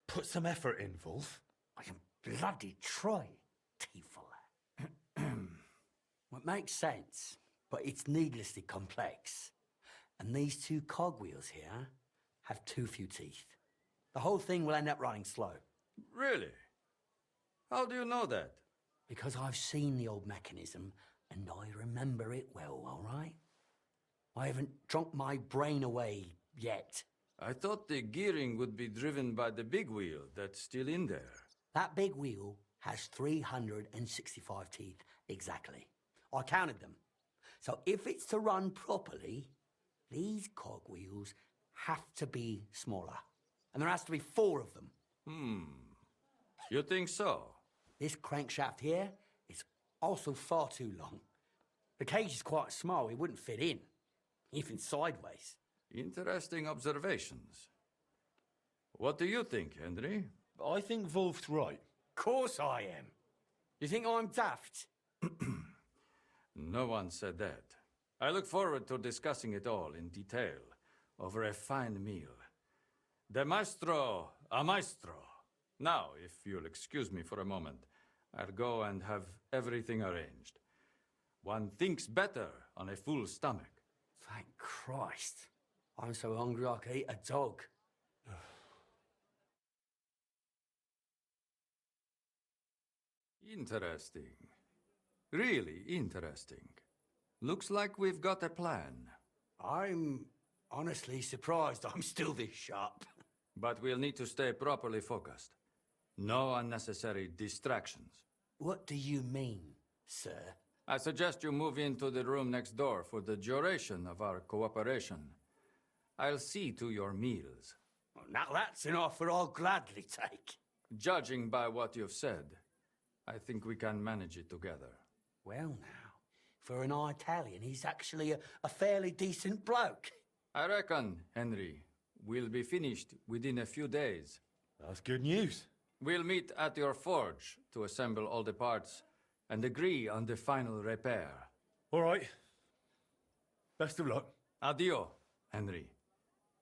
Put some effort in, Vulf. I can bloody try, Tiefel. It makes sense, but it's needlessly complex. And these two cogwheels here have too few teeth. The whole thing will end up running slow. Really? How do you know that? Because I've seen the old mechanism, and I remember it well, all right? I haven't drunk my brain away yet. I thought the gearing would be driven by the big wheel that's still in there. That big wheel has 365 teeth, exactly. I counted them. So if it's to run properly, these cogwheels have to be smaller. And there has to be 4 of them. You think so? This crankshaft here is also far too long. The cage is quite small, it wouldn't fit in, even sideways. Interesting observations. What do you think, Henry? I think Vulf's right. Of course I am. You think I'm daft? No one said that. I look forward to discussing it all in detail over a fine meal. De maestro, a maestro. Now, if you'll excuse me for a moment, I'll go and have everything arranged. One thinks better on a full stomach. Thank Christ. I'm so hungry I could eat a dog. Interesting. Really interesting. Looks like we've got a plan. I'm honestly surprised I'm still this sharp. But we'll need to stay properly focused. No unnecessary distractions. What do you mean, sir? I suggest you move into the room next door for the duration of our cooperation. I'll see to your meals. Well, now that's an offer I'll gladly take. Judging by what you've said, I think we can manage it together. Well now, for an Italian, he's actually a fairly decent bloke. I reckon, Henry, we'll be finished within a few days. That's good news. We'll meet at your forge to assemble all the parts and agree on the final repair. All right. Best of luck. Addio, Henry.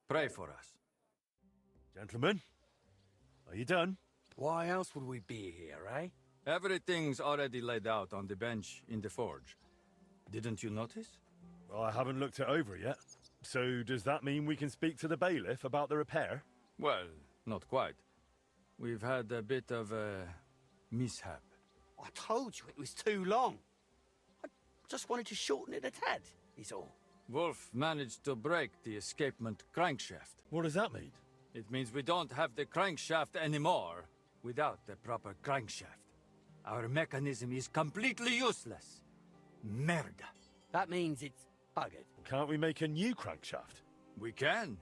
Pray for us. Gentlemen, are you done? Why else would we be here, eh? Everything's already laid out on the bench in the forge. Didn't you notice? Well, I haven't looked it over yet. So does that mean we can speak to the bailiff about the repair? Well, not quite. We've had a bit of a mishap. I told you it was too long. I just wanted to shorten it a tad, is all. Vulf managed to break the escapement crankshaft. What does that mean? It means we don't have the crankshaft anymore without the proper crankshaft. Our mechanism is completely useless. Merda. That means it's buggered. Can't we make a new crankshaft? We can,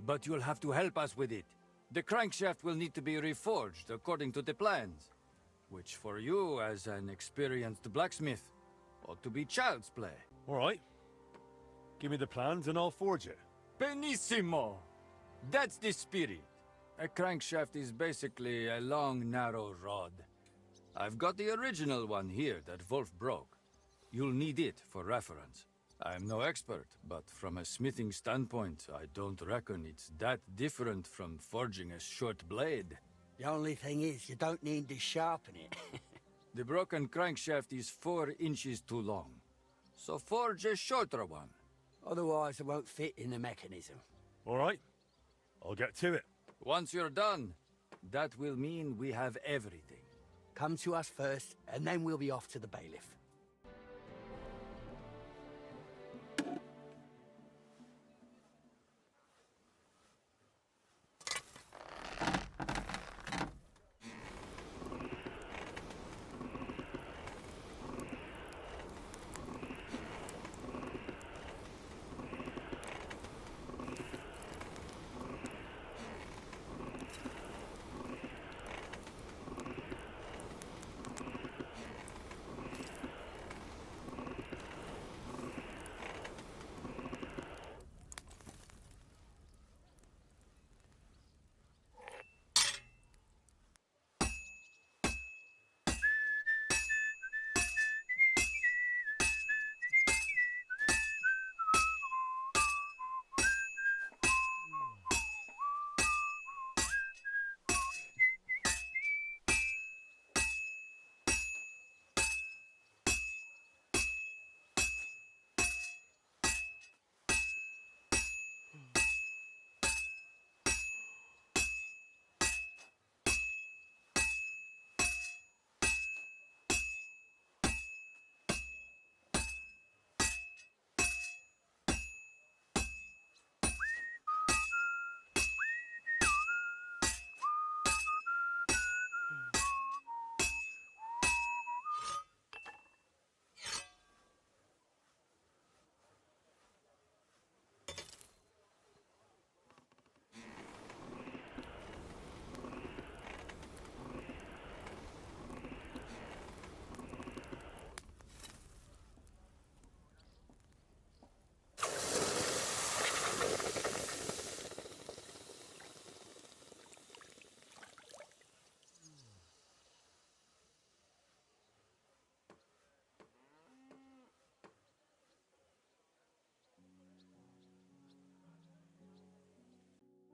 but you'll have to help us with it. The crankshaft will need to be reforged according to the plans, which for you, as an experienced blacksmith, ought to be child's play. All right. Give me the plans and I'll forge it. Benissimo! That's the spirit. A crankshaft is basically a long, narrow rod. I've got the original one here that Vulf broke. You'll need it for reference. I'm no expert, but from a smithing standpoint, I don't reckon it's that different from forging a short blade. The only thing is, you don't need to sharpen it. The broken crankshaft is 4 inches too long, so forge a shorter one. Otherwise, it won't fit in the mechanism. All right. I'll get to it. Once you're done, that will mean we have everything. Come to us first, and then we'll be off to the bailiff.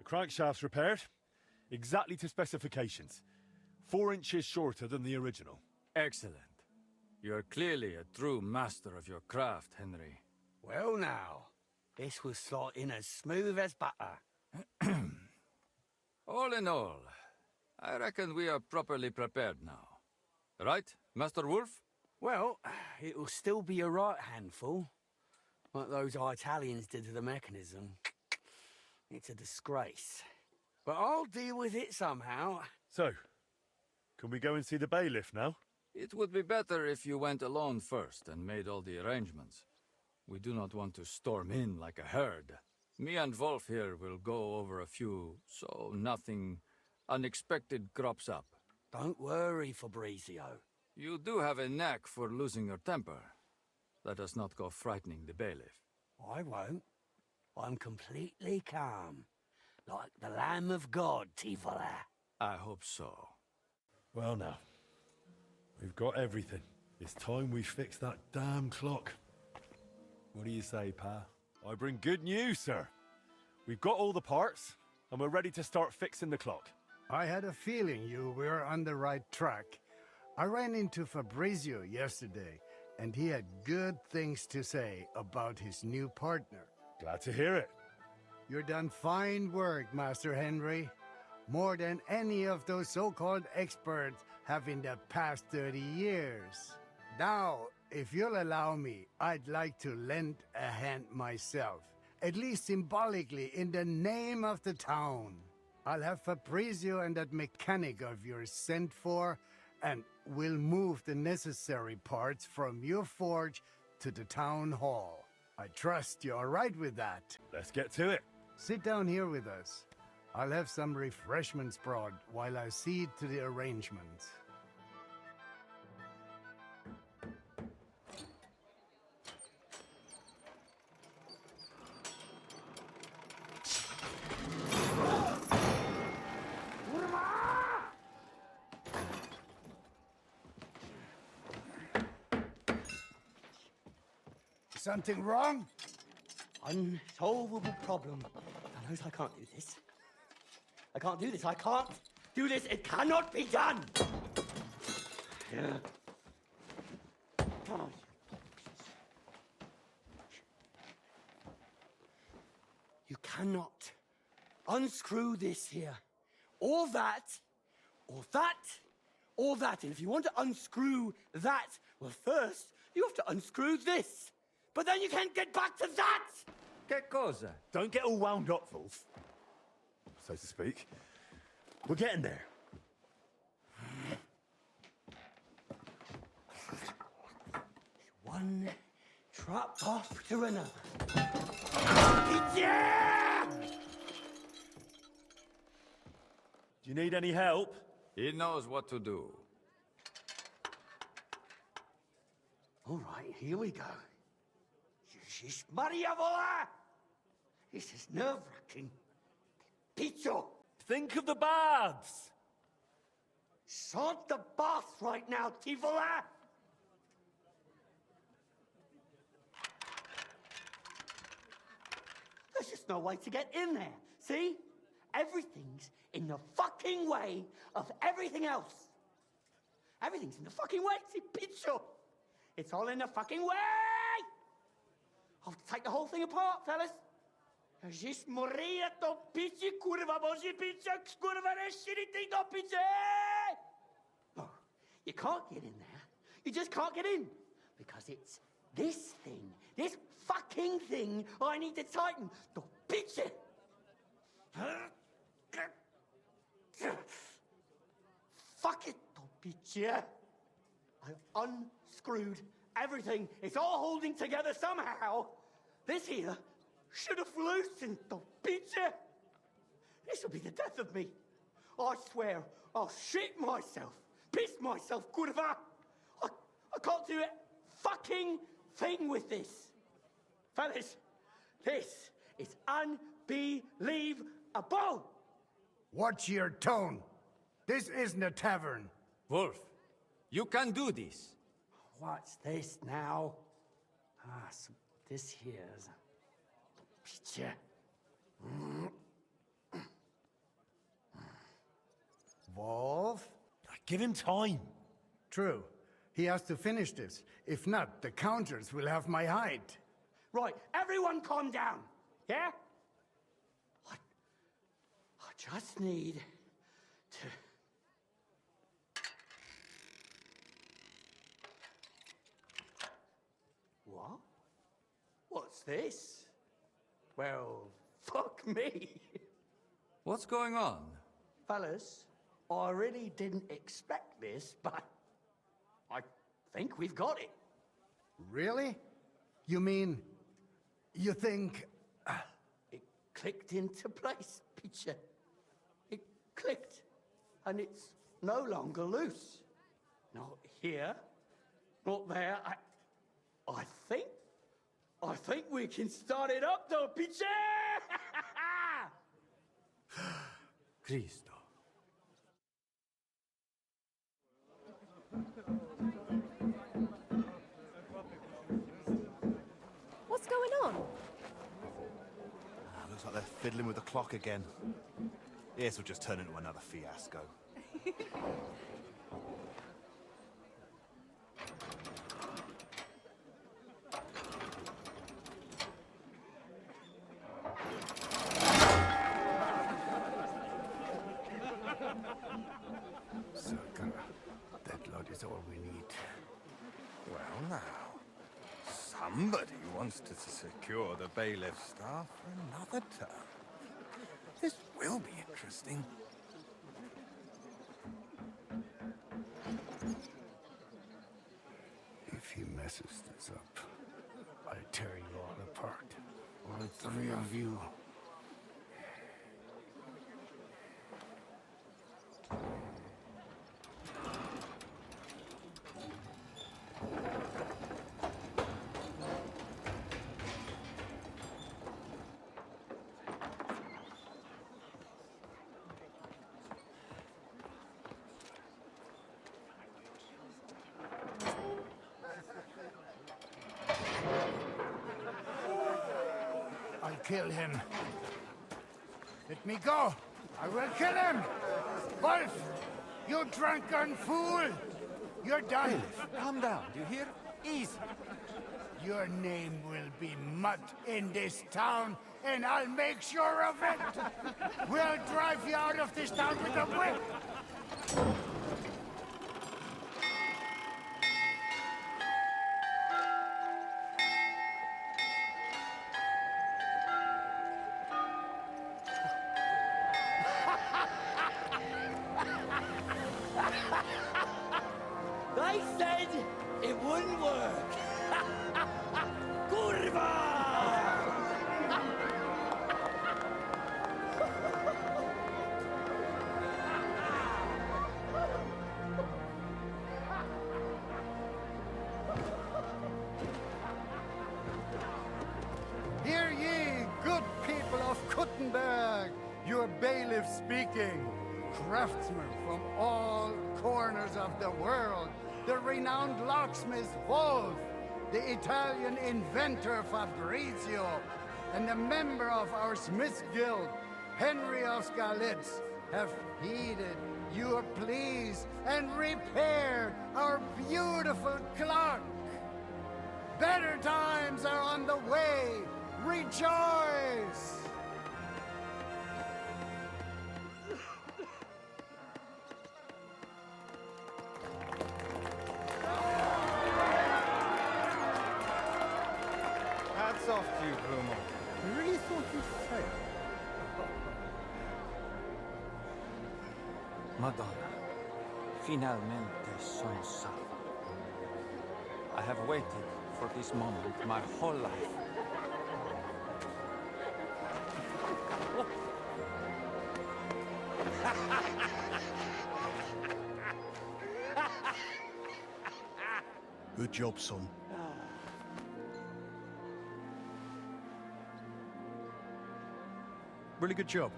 crankshaft's repaired. Exactly to specifications. 4 inches shorter than the original. Excellent. You're clearly a true master of your craft, Henry. Well now, this was slotting as smooth as butter. All in all, I reckon we are properly prepared now. Right, Master Wolf? Well, it will still be a right handful. Like those Italians did to the mechanism. It's a disgrace. But I'll deal with it somehow. So, can we go and see the bailiff now? It would be better if you went alone first and made all the arrangements. We do not want to storm in like a herd. Me and Vulf here will go over a few, so nothing unexpected crops up. Don't worry, Fabrizio. You do have a knack for losing your temper. Let us not go frightening the bailiff. I won't. I'm completely calm. Like the Lamb of God, Tivola. I hope so. Well now, we've got everything. It's time we fix that damn clock. What do you say, Pa? I bring good news, sir. We've got all the parts, and we're ready to start fixing the clock. I had a feeling you were on the right track. I ran into Fabrizio yesterday, and he had good things to say about his new partner. Glad to hear it. You've done fine work, Master Henry. More than any of those so-called experts have in the past 30 years. Now, if you'll allow me, I'd like to lend a hand myself, at least symbolically, in the name of the town. I'll have Fabrizio and that mechanic of yours sent for, and we'll move the necessary parts from your forge to the town hall. I trust you're all right with that. Let's get to it. Sit down here with us. I'll have some refreshments brought while I see to the arrangements. Something wrong? Unsolvable problem. Fellows, I can't do this. I can't do this. I can't do this. It cannot be done. You cannot unscrew this here. Or that, or that, or that. And if you want to unscrew that, well, first, you have to unscrew this. But then you can't get back to that! Que cosa? Don't get all wound up, Vulf. So to speak. We're getting there. One trap after another. Yeah! Do you need any help? He knows what to do. All right, here we go. Jezus Maria Vola! This is nerve-wracking. Pizzo! Think of the baths! Sort the bath right now, Tivola! There's just no way to get in there. See? Everything's in the fucking way of everything else. Everything's in the fucking way. See, pizzo! It's all in the fucking way! I'll have to take the whole thing apart, fellas. Just moria to pizzi, kurva, bozi pizza, kurva, reshiriti to pizza! No, you can't get in there. You just can't get in. Because it's this thing, this fucking thing I need to tighten. To pizza! Fuck it, to pizza! I unscrewed everything. It's all holding together somehow. This here should have loosened the pizza. This will be the death of me. I swear I'll shit myself, piss myself, kurva. I can't do a fucking thing with this. Fellas, this is unbelievable. Watch your tone. This isn't a tavern. Wolf, you can do this. What's this now? So this here's a picture. Vulf? Give him time. True. He has to finish this. If not, the counters will have my hide. Right, everyone calm down, yeah? I just need to... What? What's this? Well, fuck me. What's going on? Fellas, I really didn't expect this, but I think we've got it. Really? You mean... you think... It clicked into place, Peter. It clicked, and it's no longer loose. Not here, not there. I think we can start it up, though, Peter! Cristo. What's going on? Looks like they're fiddling with the clock again. This will just turn into another fiasco. Circle. That lot is all we need. Well, now, somebody wants to secure the bailiff staff for another term. This will be interesting. If he messes this up, I'll tear you all apart. All three of you. I'll kill him. Let me go. I will kill him. Vulf, you drunken fool. You're done. Calm down, do you hear? Easy. Your name will be mud in this town, and I'll make sure of it. We'll drive you out of this town with a whip. They said it wouldn't work. Kurva! Hear ye, good people of Kuttenberg, your bailiff speaking. Craftsmen from all corners of the world, the renowned locksmith Vulf, the Italian inventor Fabrizio, and the member of our Smiths Guild, Henry of Skalitz, have heeded your pleas and repaired our beautiful clock. Better times are on the way. Rejoice! Hats off to you, Bruno. I really thought you'd fail. Madonna, finalmente sono salvo. I have waited for this moment my whole life. Good job, son. Really good job.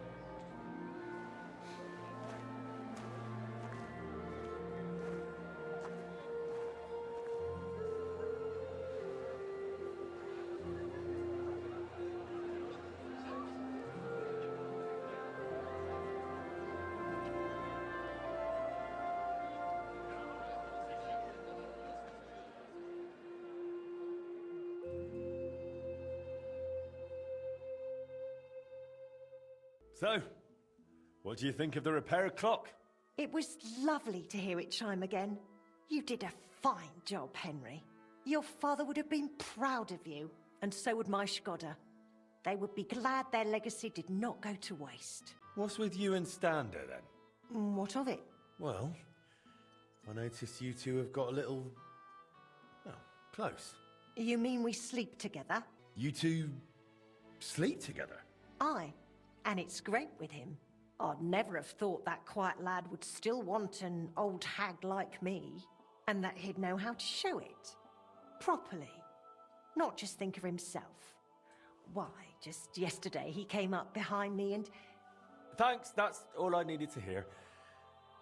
So, what do you think of the repair clock? It was lovely to hear it chime again. You did a fine job, Henry. Your father would have been proud of you, and so would my Skoda. They would be glad their legacy did not go to waste. What's with you and Standa, then? What of it? Well, I noticed you two have got a little... well, close. You mean we sleep together? You two sleep together? Aye, and it's great with him. I'd never have thought that quiet lad would still want an old hag like me, and that he'd know how to show it. Properly. Not just think of himself. Why, just yesterday he came up behind me and... Thanks, that's all I needed to hear.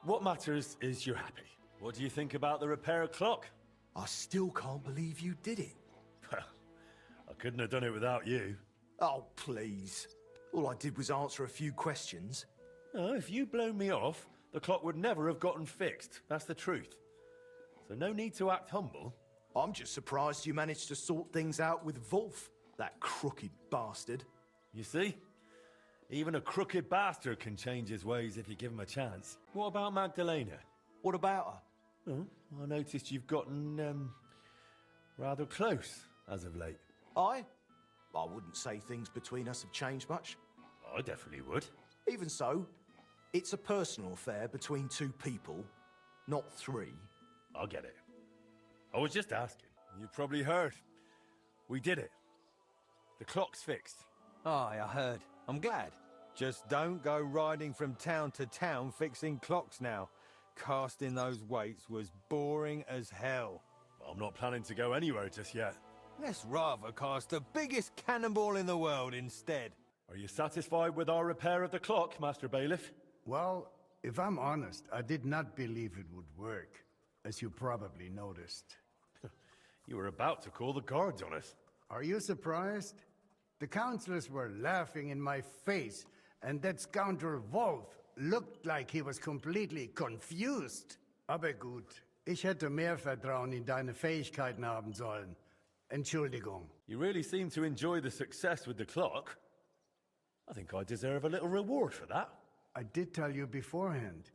What matters is you're happy. What do you think about the repair clock? I still can't believe you did it. Well, I couldn't have done it without you. Oh, please. All I did was answer a few questions. Oh, if you'd blown me off, the clock would never have gotten fixed. That's the truth. So no need to act humble. I'm just surprised you managed to sort things out with Vulf, that crooked bastard. You see? Even a crooked bastard can change his ways if you give him a chance. What about Magdalene? What about her? Oh, I noticed you've gotten, rather close as of late. I wouldn't say things between us have changed much. I definitely would. Even so, it's a personal affair between two people, not three. I get it. I was just asking. You probably heard. We did it. The clock's fixed. Aye, I heard. I'm glad. Just don't go riding from town to town fixing clocks now. Casting those weights was boring as hell. I'm not planning to go anywhere just yet. Let's rather cast the biggest cannonball in the world instead. Are you satisfied with our repair of the clock, Master Bailiff? Well, if I'm honest, I did not believe it would work, as you probably noticed. You were about to call the guards on us. Are you surprised? The councillors were laughing in my face, and that scoundrel Vulf looked like he was completely confused. Aber gut, ich hätte mehr Vertrauen in deine Fähigkeiten haben sollen. Entschuldigung. You really seem to enjoy the success with the clock. I think I deserve a little reward for that. I did tell you beforehand.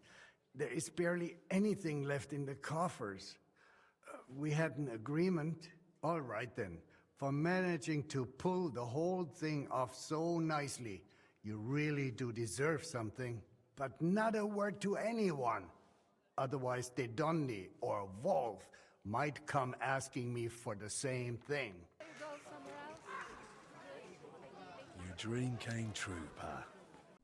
There is barely anything left in the coffers. We had an agreement. All right then. For managing to pull the whole thing off so nicely. You really do deserve something. But not a word to anyone. Otherwise, the Donni or Vulf might come asking me for the same thing. Your dream came true, Pa.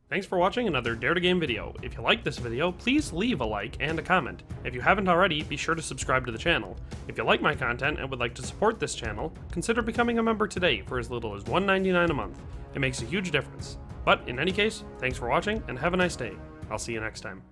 Thanks for watching another Dare to Game video. If you liked this video, please leave a like and a comment. If you haven't already, be sure to subscribe to the channel. If you like my content and would like to support this channel, consider becoming a member today for as little as $1.99 a month. It makes a huge difference. But in any case, thanks for watching and have a nice day. I'll see you next time.